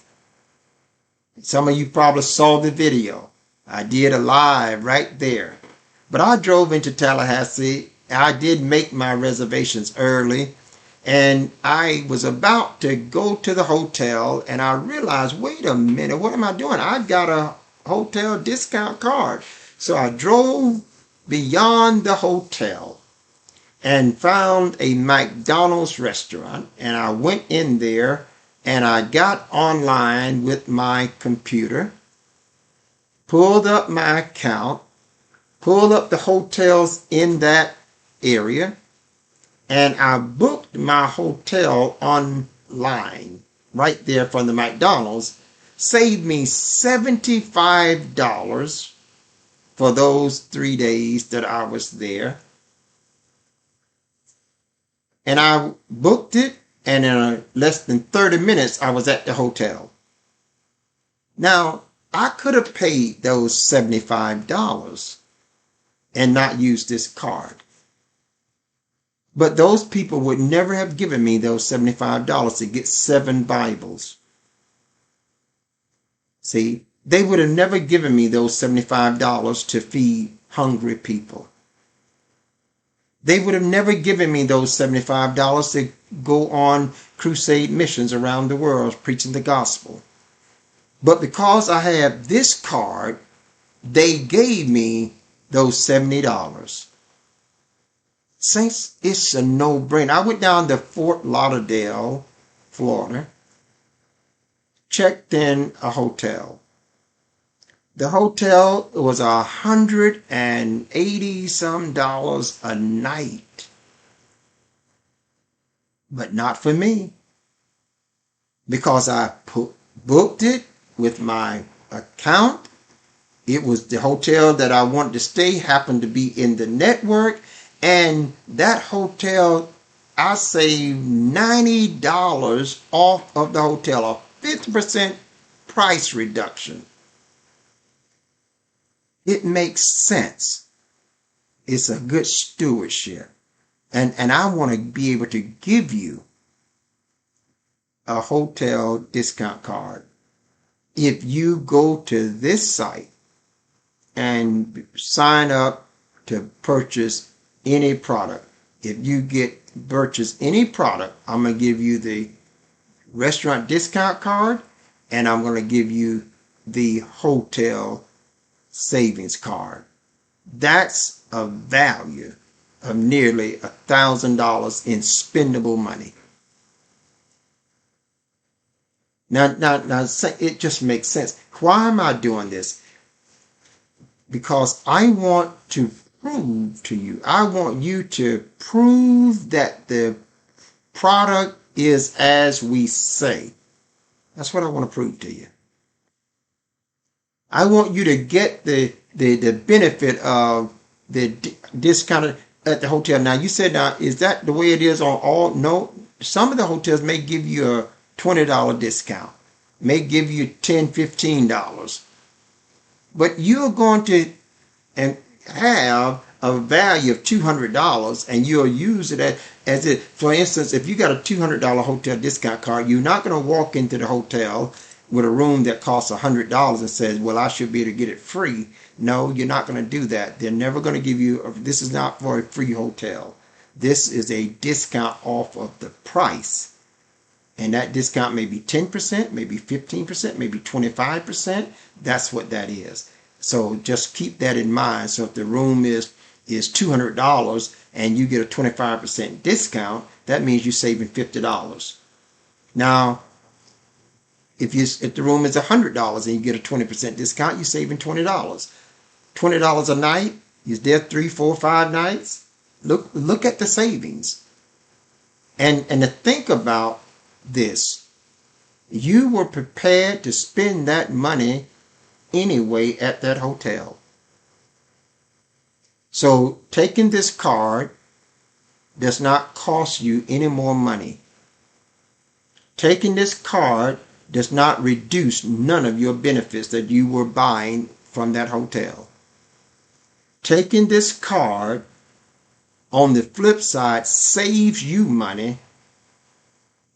[SPEAKER 2] Some of you probably saw the video. I did a live right there. But I drove into Tallahassee. I did make my reservations early. And I was about to go to the hotel, and I realized, wait a minute, what am I doing? I got a hotel discount card. So I drove beyond the hotel and found a McDonald's restaurant, and I went in there and I got online with my computer, pulled up my account, pulled up the hotels in that area, and I booked my hotel online right there from the McDonald's. Saved me $75 for those 3 days that I was there. And I booked it, and in less than 30 minutes, I was at the hotel. Now, I could have paid those $75 and not used this card. But those people would never have given me those $75 to get 7 Bibles. See, they would have never given me those $75 to feed hungry people. They would have never given me those $75 to go on crusade missions around the world preaching the gospel. But because I have this card, they gave me those $70. Saints, it's a no-brainer. I went down to Fort Lauderdale, Florida, checked in a hotel. The hotel was $180-some a night. But not for me. Because I booked it with my account. It was the hotel that I wanted to stay, happened to be in the network. And that hotel, I saved $90 off of the hotel, a 50% price reduction. It makes sense. It's a good stewardship. And I want to be able to give you a hotel discount card. If you go to this site and sign up to purchase any product, if you purchase any product, I'm going to give you the restaurant discount card, and I'm going to give you the hotel savings card. That's a value of nearly $1,000 in spendable money. Now, it just makes sense. Why am I doing this? Because I want to prove to you. I want you to prove that the product is as we say. That's what I want to prove to you. I want you to get the benefit of the discount at the hotel. Now, you said, now, is that the way it is on all? No. Some of the hotels may give you a $20 discount, may give you $10, $15. But you're going to have a value of $200, and you'll use it as it. For instance, if you got a $200 hotel discount card, you're not going to walk into the hotel with a room that costs $100 and says, well, I should be able to get it free. No, you're not going to do that. They're never going to give you, this is not for a free hotel. This is a discount off of the price. And that discount may be 10%, maybe 15%, maybe 25%. That's what that is. So just keep that in mind. So if the room is $200 and you get a 25% discount, that means you're saving $50. Now, if the room is $100 and you get a 20% discount, you're saving $20. $20 a night, you're there 3, 4, 5 nights. Look at the savings. And to think about this, you were prepared to spend that money anyway at that hotel. So taking this card does not cost you any more money. Taking this card does not reduce none of your benefits that you were buying from that hotel. Taking this card, on the flip side, saves you money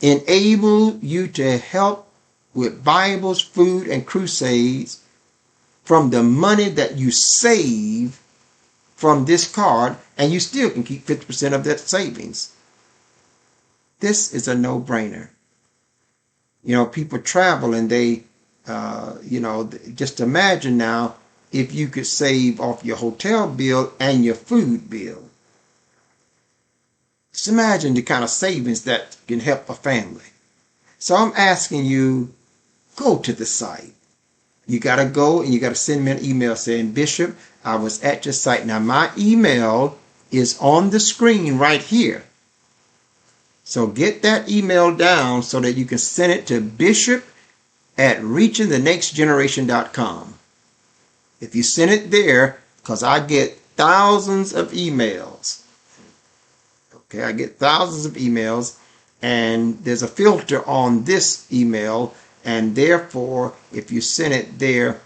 [SPEAKER 2] enable you to help with Bibles, food, and crusades from the money that you save from this card, and you still can keep 50% of that savings. This is a no-brainer. You know, people travel and they, just imagine now if you could save off your hotel bill and your food bill. Just imagine the kind of savings that can help a family. So I'm asking you, go to the site. You got to go and you got to send me an email saying, Bishop, I was at your site. Now, my email is on the screen right here. So get that email down so that you can send it to bishop@reachingthenextgeneration.com. If you send it there, because I get thousands of emails. Okay, I get thousands of emails, and there's a filter on this email, and therefore, if you send it there,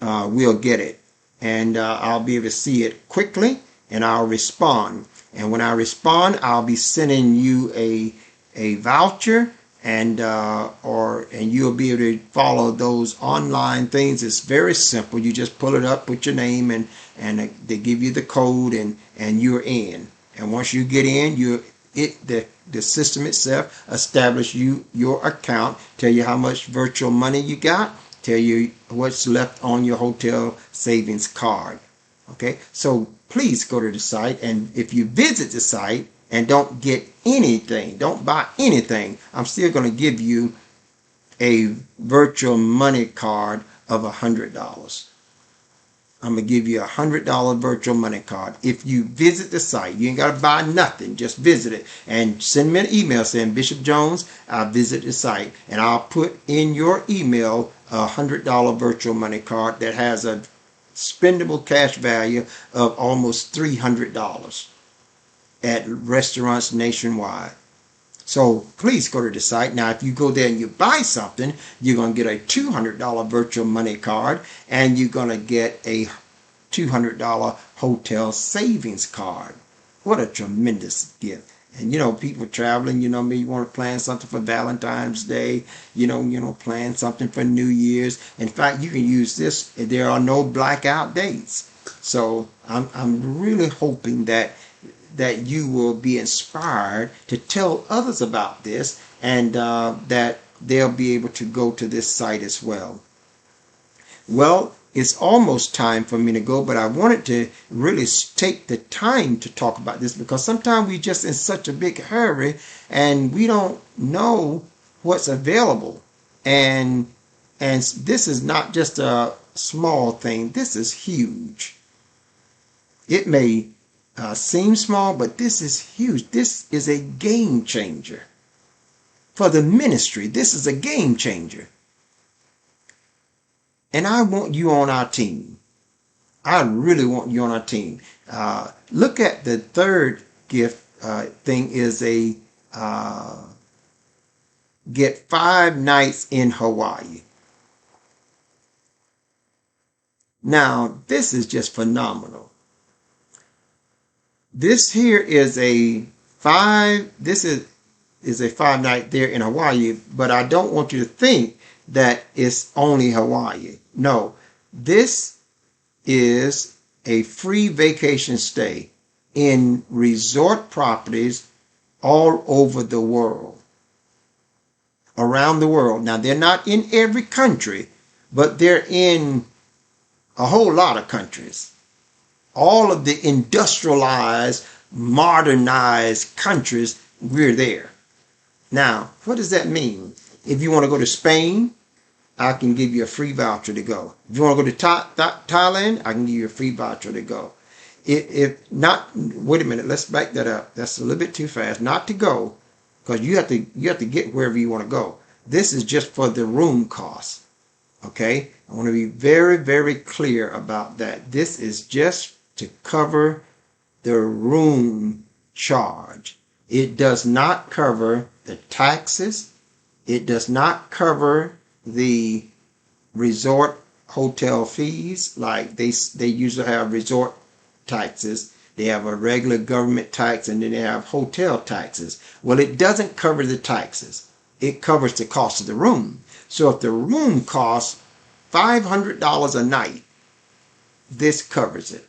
[SPEAKER 2] we'll get it. And I'll be able to see it quickly, and I'll respond. And when I respond, I'll be sending you a voucher, and you'll be able to follow those online things. It's very simple. You just pull it up, put your name, and they give you the code, and you're in. And once you get in, the system itself establish your account, tell you how much virtual money you got, tell you what's left on your hotel savings card. Okay, so please go to the site, and if you visit the site and don't get anything, don't buy anything, I'm still going to give you a virtual money card of $100. I'm going to give you a $100 virtual money card. If you visit the site, you ain't got to buy nothing. Just visit it and send me an email saying, Bishop Jones, I visit the site. And I'll put in your email a $100 virtual money card that has a spendable cash value of almost $300 at restaurants nationwide. So please go to the site. Now, if you go there and you buy something, you're going to get a $200 virtual money card, and you're going to get a $200 hotel savings card. What a tremendous gift. And, people traveling, you want to plan something for Valentine's Day, plan something for New Year's. In fact, you can use this. There are no blackout dates. So I'm really hoping that you will be inspired to tell others about this, and that they'll be able to go to this site as well. Well, it's almost time for me to go, but I wanted to really take the time to talk about this, because sometimes we're just in such a big hurry and we don't know what's available. And this is not just a small thing. This is huge. It may seem small, but this is huge. This is a game changer for the ministry. This is a game changer. And I want you on our team. I really want you on our team. Look at the third gift thing is a get 5 nights in Hawaii. Now, this is just phenomenal. This here is a 5 night there in Hawaii, but I don't want you to think that it's only Hawaii. No, this is a free vacation stay in resort properties all over the world, around the world. Now, they're not in every country, but they're in a whole lot of countries. All of the industrialized, modernized countries, we're there. Now, what does that mean? If you want to go to Spain, I can give you a free voucher to go. If you want to go to Thailand, I can give you a free voucher to go. If not, wait a minute, let's back that up. That's a little bit too fast. Not to go, because you have to get wherever you want to go. This is just for the room cost. Okay? I want to be very, very clear about that. This is just to cover the room charge. It does not cover the taxes. It does not cover the resort hotel fees. Like they usually have resort taxes, They have a regular government tax, and then they have hotel taxes. Well, it doesn't cover the taxes. It covers the cost of the room. So if the room costs $500 a night, this covers it.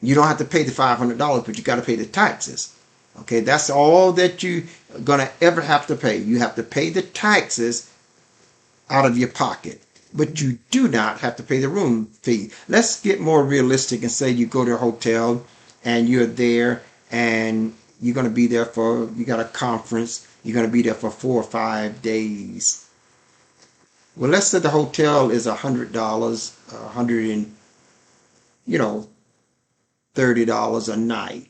[SPEAKER 2] You don't have to pay the $500, but you got to pay the taxes. Okay, that's all that you're going to ever have to pay. You have to pay the taxes out of your pocket, but you do not have to pay the room fee. Let's get more realistic and say you go to a hotel and you're there and you're going to be there for, you got a conference, you're going to be there for 4 or 5 days. Well, let's say the hotel is $100, $30 a night.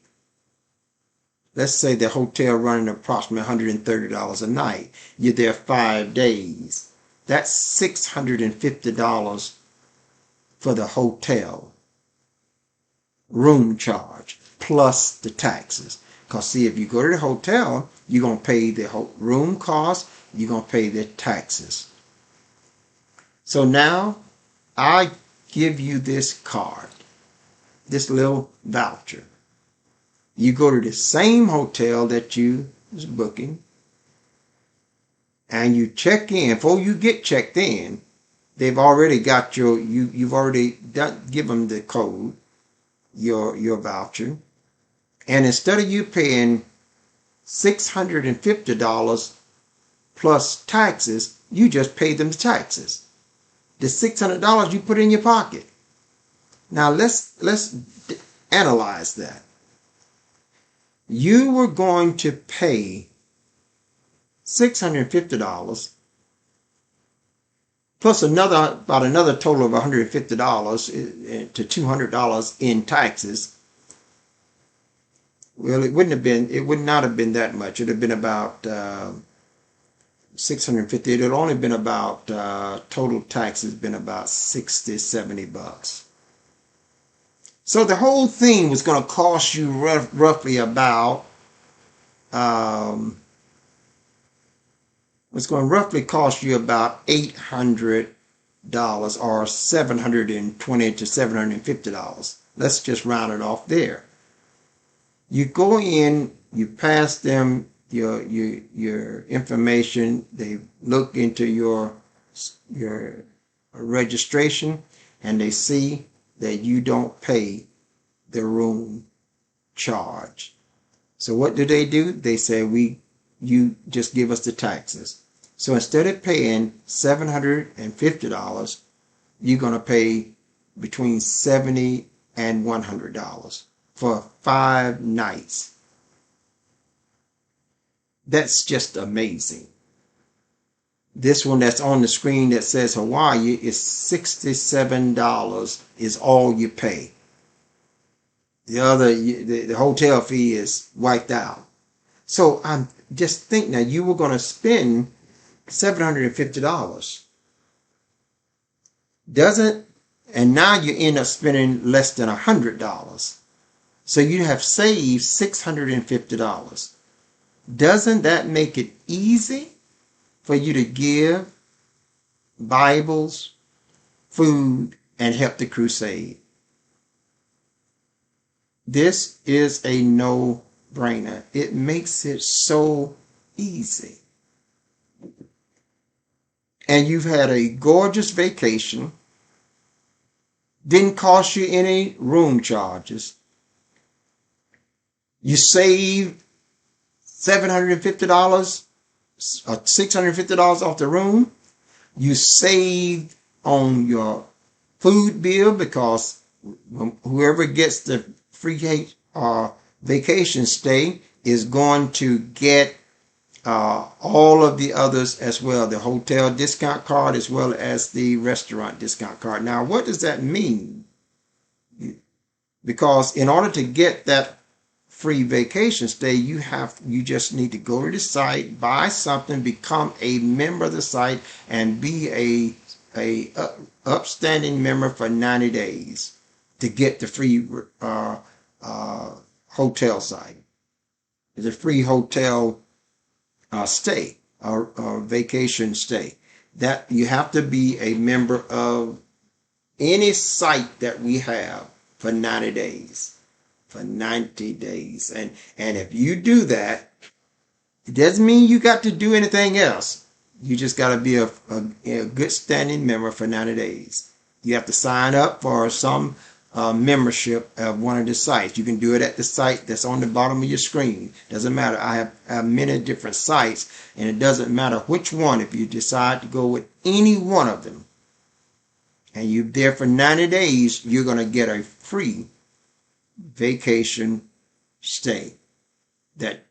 [SPEAKER 2] Let's say the hotel running approximately $130 a night. You're there 5 days. That's $650 for the hotel room charge plus the taxes. Because see, if you go to the hotel, you're going to pay the room cost, you're going to pay the taxes. So now I give you this card, this little voucher. You go to the same hotel that you was booking, and you check in. Before you get checked in, they've already got you've already give them the code, your voucher, and instead of you paying $650 plus taxes, you just pay them the taxes. The $600 you put in your pocket. Now let's analyze that. You were going to pay $650 plus about another total of $150 to $200 in taxes. Well, it would not have been that much. It would have been about $650. It would only been about total taxes been about $60-$70. So the whole thing was going to cost you roughly about was going to roughly cost you about $800 or $720 to $750. Let's just round it off there. You go in, you pass them your information. They look into your registration, and they see that you don't pay the room charge. So what do? They say, you just give us the taxes. So instead of paying $750, you're going to pay between $70 and $100 for 5 nights. That's just amazing. This one that's on the screen that says Hawaii is $67 is all you pay. The other, the hotel fee is wiped out. So I'm just thinking now you were going to spend $750. And now you end up spending less than $100. So you have saved $650. Doesn't that make it easy for you to give Bibles, food, and help the crusade? This is a no-brainer. It makes it so easy. And you've had a gorgeous vacation. Didn't cost you any room charges. You saved $750 or $650 off the room. You saved on your food bill because whoever gets the free vacation stay is going to get all of the others as well, the hotel discount card as well as the restaurant discount card. Now, what does that mean? Because in order to get that free vacation stay, you just need to go to the site, buy something, become a member of the site, and be a upstanding member for 90 days to get the free hotel site. It's a free hotel stay or vacation stay. That you have to be a member of any site that we have for 90 days. for 90 days. And if you do that, it doesn't mean you got to do anything else. You just got to be a good standing member for 90 days. You have to sign up for some membership of one of the sites. You can do it at the site that's on the bottom of your screen. Doesn't matter. I have many different sites, and it doesn't matter which one. If you decide to go with any one of them, and you're there for 90 days, you're going to get a free vacation stay that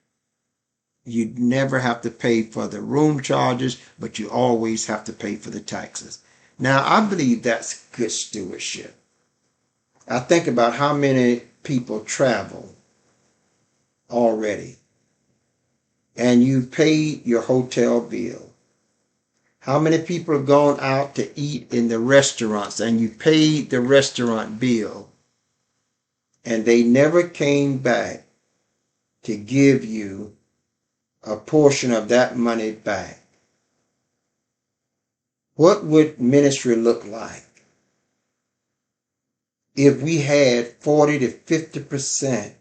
[SPEAKER 2] you never have to pay for the room charges, but you always have to pay for the taxes. Now, I believe that's good stewardship. I think about how many people travel already, and you paid your hotel bill. How many people have gone out to eat in the restaurants, and you paid the restaurant bill, and they never came back to give you a portion of that money back? What would ministry look like if we had 40 to 50%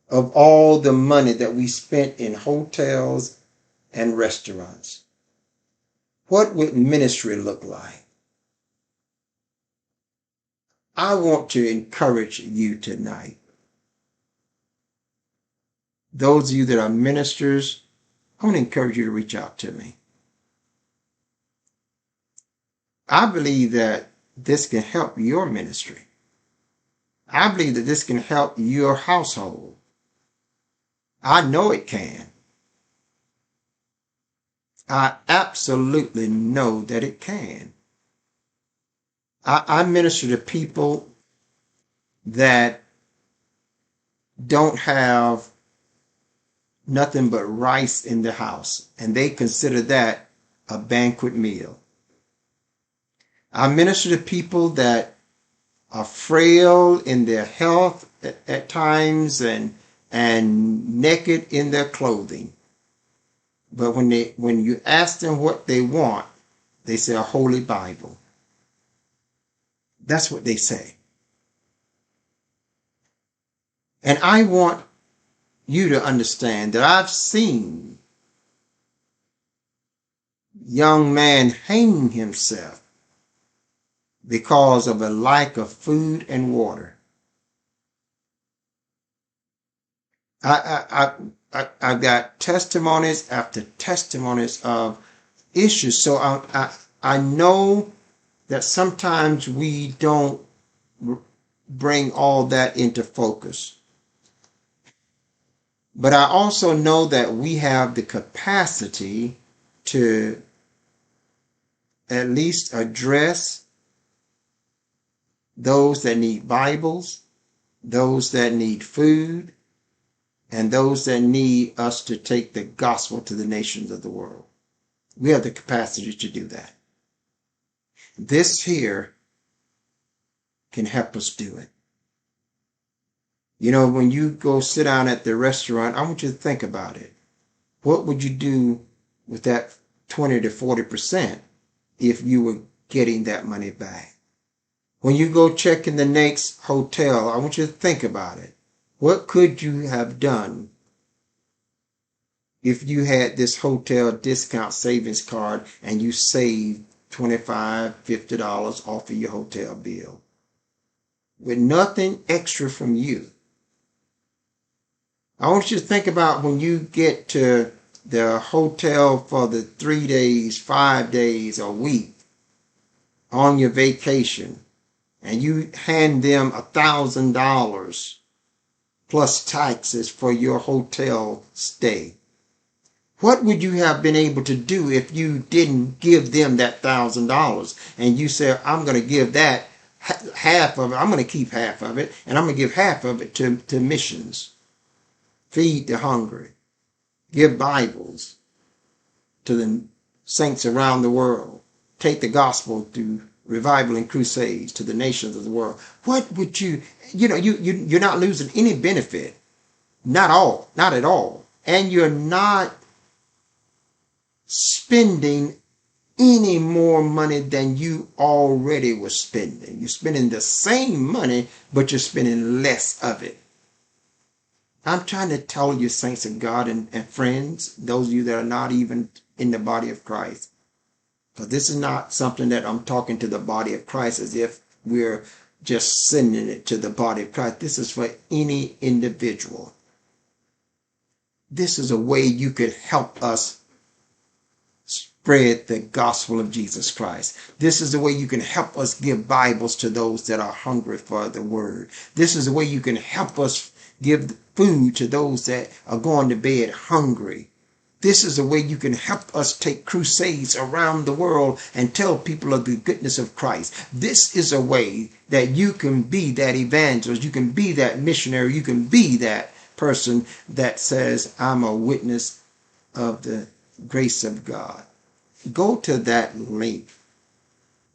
[SPEAKER 2] of all the money that we spent in hotels and restaurants? What would ministry look like? I want to encourage you tonight. Those of you that are ministers, I want to encourage you to reach out to me. I believe that this can help your ministry. I believe that this can help your household. I know it can. I absolutely know that it can. I minister to people that don't have nothing but rice in the house, and they consider that a banquet meal. I minister to people that are frail in their health at times and naked in their clothing. But when you ask them what they want, they say a holy Bible. That's what they say. And I want you to understand that I've seen young man hang himself because of a lack of food and water. I've got testimonies after testimonies of issues. So I know that sometimes we don't bring all that into focus. But I also know that we have the capacity to at least address those that need Bibles, those that need food, and those that need us to take the gospel to the nations of the world. We have the capacity to do that. This here can help us do it. You know, when you go sit down at the restaurant, I want you to think about it. What would you do with that 20 to 40% if you were getting that money back? When you go check in the next hotel, I want you to think about it. What could you have done if you had this hotel discount savings card and you saved $25, $50 off of your hotel bill with nothing extra from you? I want you to think about when you get to the hotel for the 3 days, 5 days, a week on your vacation, and you hand them $1,000 plus taxes for your hotel stay. What would you have been able to do if you didn't give them that $1,000 and you said, I'm going to give that half of it, I'm going to keep half of it, and I'm going to give half of it to missions. Feed the hungry. Give Bibles to the saints around the world. Take the gospel to revival and crusades to the nations of the world. What would you're not losing any benefit. Not at all. And you're not spending any more money than you already were spending. You're spending the same money, but you're spending less of it. I'm trying to tell you, saints of God and friends, those of you that are not even in the body of Christ, because this is not something that I'm talking to the body of Christ as if we're just sending it to the body of Christ. This is for any individual. This is a way you could help us spread the gospel of Jesus Christ. This is the way you can help us give Bibles to those that are hungry for the word. This is the way you can help us give food to those that are going to bed hungry. This is the way you can help us take crusades around the world and tell people of the goodness of Christ. This is a way that you can be that evangelist. You can be that missionary. You can be that person that says, I'm a witness of the grace of God. Go to that link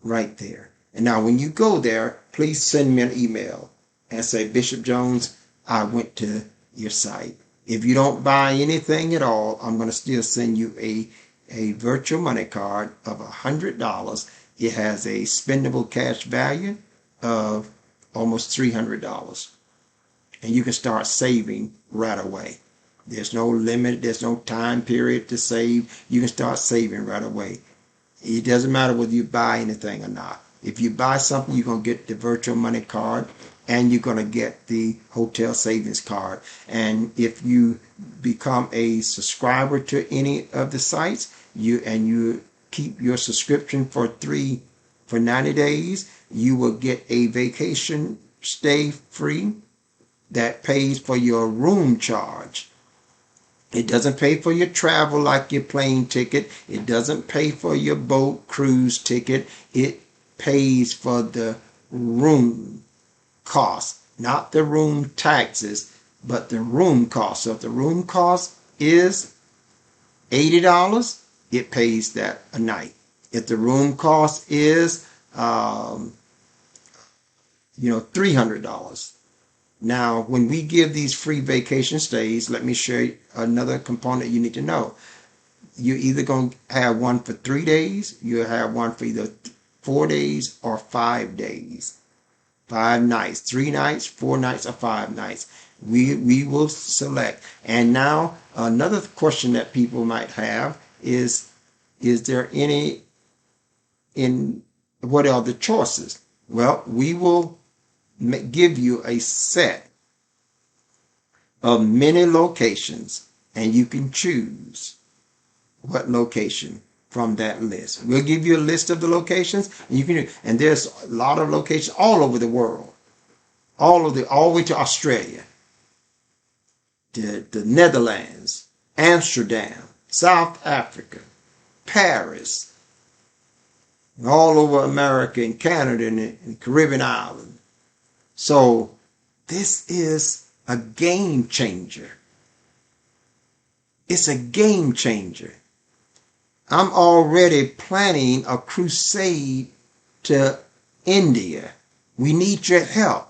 [SPEAKER 2] right there. And now when you go there, please send me an email and say, Bishop Jones, I went to your site. If you don't buy anything at all, I'm going to still send you a virtual money card of $100. It has a spendable cash value of almost $300. And you can start saving right away. There's no limit. There's no time period to save. You can start saving right away. It doesn't matter whether you buy anything or not. If you buy something, you're going to get the virtual money card and you're going to get the hotel savings card. And if you become a subscriber to any of the sites, you keep your subscription for 90 days, you will get a vacation stay free that pays for your room charge. It doesn't pay for your travel like your plane ticket. It doesn't pay for your boat cruise ticket. It pays for the room cost, not the room taxes, but the room cost. So if the room cost is $80, it pays that a night. If the room cost is, $300. Now, when we give these free vacation stays, let me show you another component you need to know. You're either going to have one for 3 days, you'll have one for either 4 days or 5 days. 5 nights, 3 nights, 4 nights, or 5 nights. We will select. And now, another question that people might have is there any what are the choices? Well, we will give you a set of many locations, and you can choose what location from that list. We'll give you a list of the locations, and there's a lot of locations all over the world, all the way to Australia, the Netherlands, Amsterdam, South Africa, Paris, all over America and Canada and Caribbean islands. So this is a game changer. It's a game changer. I'm already planning a crusade to India. We need your help.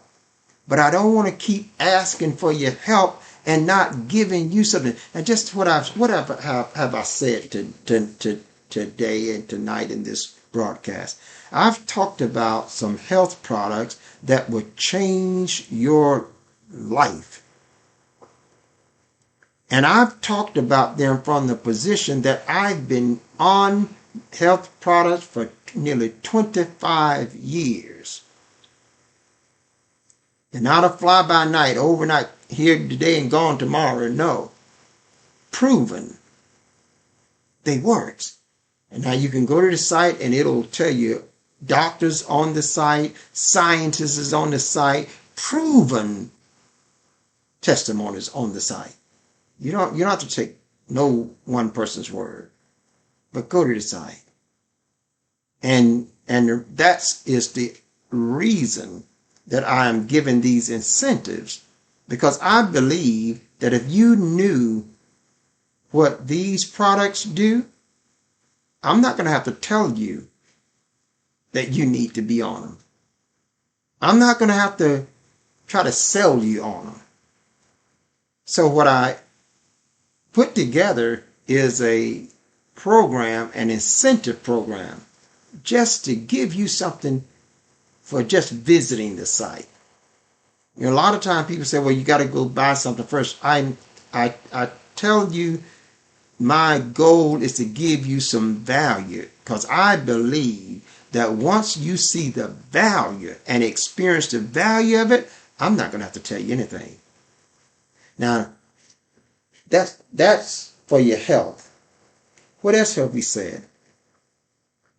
[SPEAKER 2] But I don't want to keep asking for your help and not giving you something. And just what have I said today and tonight in this broadcast? I've talked about some health products that would change your life. And I've talked about them from the position that I've been on health products for nearly 25 years. And not a fly-by-night, overnight, here today and gone tomorrow. No. Proven. They work. And now you can go to the site and it'll tell you doctors on the site, scientists is on the site, proven testimonies on the site. You don't have to take no one person's word, but go to the site. And that is the reason that I am giving these incentives, because I believe that if you knew what these products do, I'm not going to have to tell you that you need to be on them. I'm not going to have to try to sell you on them. So what I put together is a program, an incentive program, just to give you something for just visiting the site. You know, a lot of times people say, well, you got to go buy something first. I tell you, my goal is to give you some value, because I believe that once you see the value and experience the value of it, I'm not going to have to tell you anything. Now, that's for your health. What else have we said?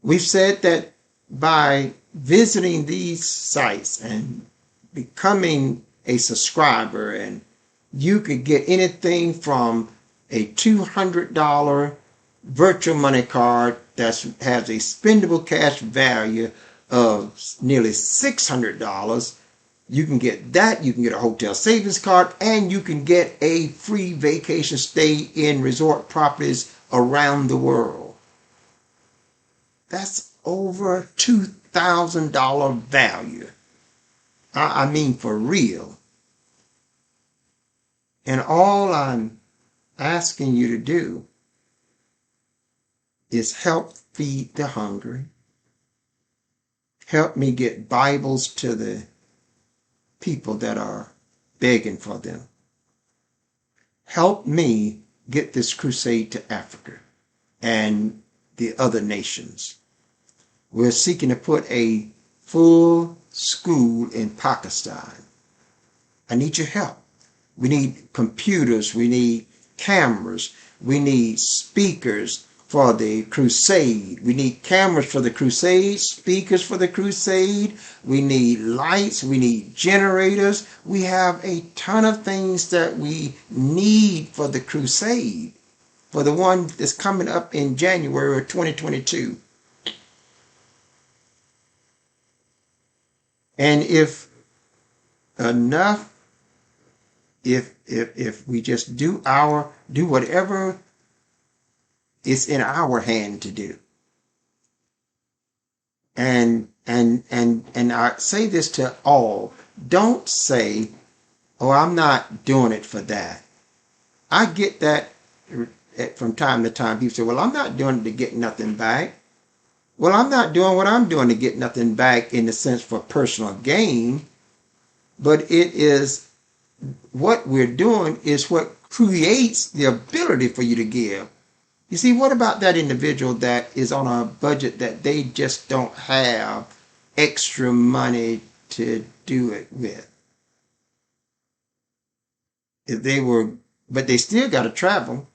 [SPEAKER 2] We've said that by visiting these sites and becoming a subscriber, and you could get anything from a $200 virtual money card that has a spendable cash value of nearly $600. You can get that. You can get a hotel savings card, and you can get a free vacation stay in resort properties around the world. That's over $2,000 value. I mean, for real. And all I'm asking you to do is help feed the hungry. Help me get Bibles to the people that are begging for them. Help me get this crusade to Africa and the other nations. We're seeking to put a full school in Pakistan. I need your help. We need computers. We need cameras. We need speakers for the crusade. We need cameras for the crusade, speakers for the crusade. We need lights. We need generators. We have a ton of things that we need for the crusade, for the one that's coming up in January of 2022. And if enough, if we just do whatever is in our hand to do. And I say this to all. Don't say, oh, I'm not doing it for that. I get that from time to time. People say, well, I'm not doing it to get nothing back. Well, I'm not doing what I'm doing to get nothing back in the sense for personal gain, but it is what we're doing is what creates the ability for you to give. You see, what about that individual that is on a budget that they just don't have extra money to do it with? But they still got to travel.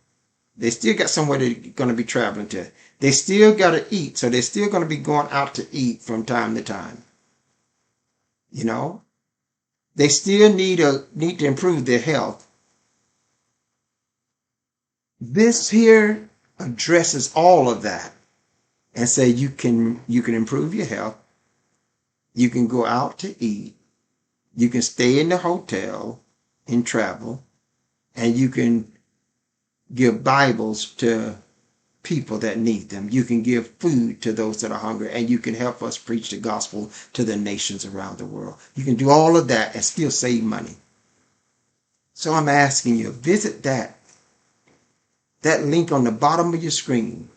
[SPEAKER 2] They still got somewhere they're going to be traveling to. They still got to eat, so they're still going to be going out to eat from time to time. You know, they still need to improve their health. This here addresses all of that and say you can improve your health. You can go out to eat. You can stay in the hotel and travel, and you can give Bibles to people that need them. You can give food to those that are hungry, and you can help us preach the gospel to the nations around the world. You can do all of that and still save money. So I'm asking you, visit that link on the bottom of your screen.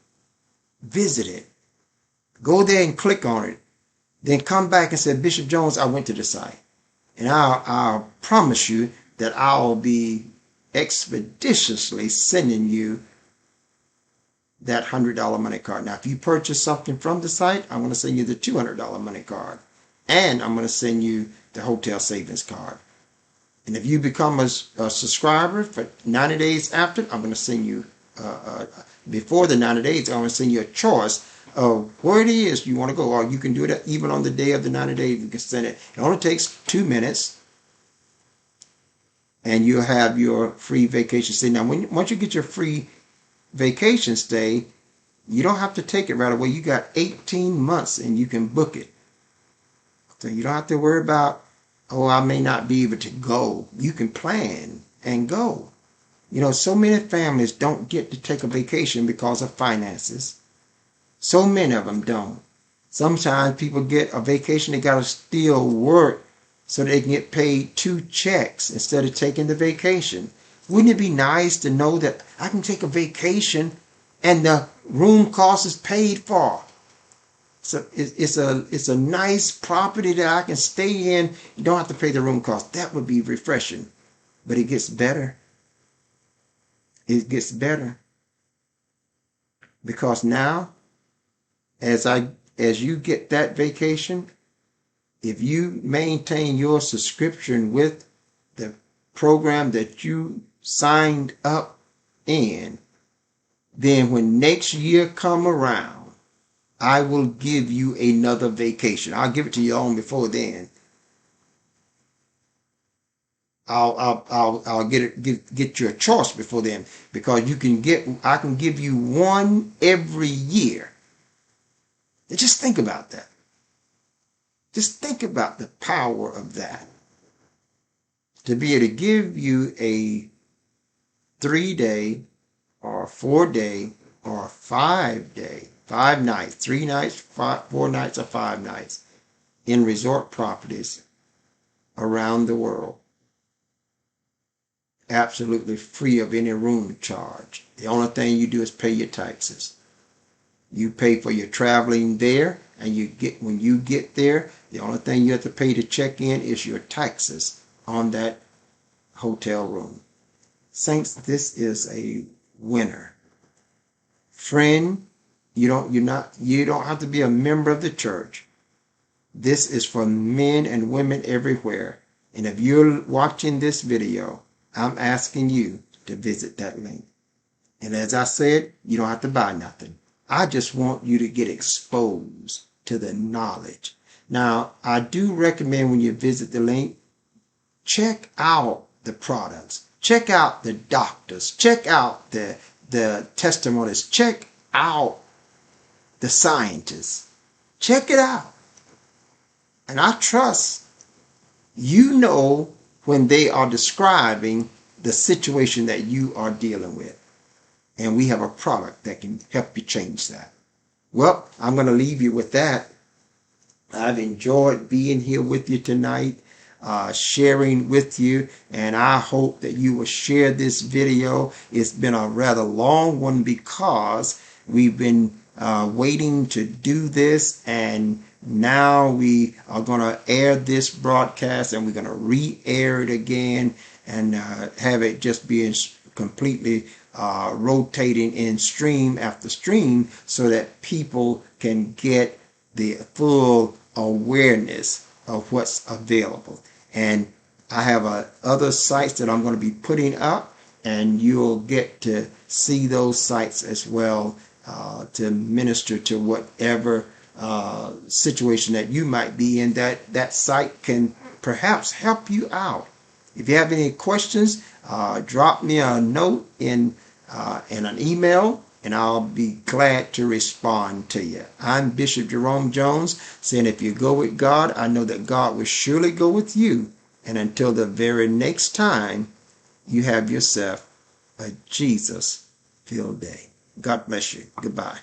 [SPEAKER 2] Visit it. Go there and click on it. Then come back and say, Bishop Jones, I went to the site. And I'll promise you that I'll be expeditiously sending you that $100 money card. Now, if you purchase something from the site, I'm going to send you the $200 money card. And I'm going to send you the hotel savings card. And if you become a subscriber for 90 days after, I'm going to send you, before the 90 days, I'm going to send you a choice of where it is you want to go. Or you can do it even on the day of the 90 days. You can send it. It only takes 2 minutes. And you'll have your free vacation stay. Now, once you get your free vacation stay, you don't have to take it right away. You got 18 months and you can book it. So you don't have to worry about, oh, I may not be able to go. You can plan and go. You know, so many families don't get to take a vacation because of finances. So many of them don't. Sometimes people get a vacation, they got to still work so they can get paid 2 checks instead of taking the vacation. Wouldn't it be nice to know that I can take a vacation and the room cost is paid for? So it's a nice property that I can stay in. You don't have to pay the room cost. That would be refreshing. But it gets better. It gets better. Because now, as you get that vacation, if you maintain your subscription with the program that you signed up in, then when next year come around, I will give you another vacation. I'll give it to you on before then. I'll get you a choice before then, because I can give you one every year. And just think about that. Just think about the power of that. To be able to give you a 3-day or 4-day or 5-day, 5 nights, 3 nights, 4 nights, or 5 nights in resort properties around the world. Absolutely free of any room charge. The only thing you do is pay your taxes. You pay for your traveling there, and when you get there, the only thing you have to pay to check in is your taxes on that hotel room. Saints, this is a winner. Friend, you don't have to be a member of the church. This is for men and women everywhere. And if you're watching this video, I'm asking you to visit that link. And as I said, you don't have to buy nothing. I just want you to get exposed to the knowledge. Now, I do recommend when you visit the link, check out the products. Check out the doctors. Check out the testimonies. Check out the scientists. Check it out. And I trust you know when they are describing the situation that you are dealing with. And we have a product that can help you change that. Well, I'm going to leave you with that. I've enjoyed being here with you tonight, sharing with you, and I hope that you will share this video. It's been a rather long one because we've been waiting to do this, and now we are going to air this broadcast, and we're going to re-air it again and have it just being completely rotating in stream after stream, so that people can get the full awareness of what's available. And I have other sites that I'm going to be putting up, and you'll get to see those sites as well, to minister to whatever situation that you might be in. That site can perhaps help you out. If you have any questions, drop me a note in an email, and I'll be glad to respond to you. I'm Bishop Jerome Jones, saying if you go with God, I know that God will surely go with you. And until the very next time, you have yourself a Jesus-filled day. God bless you. Goodbye.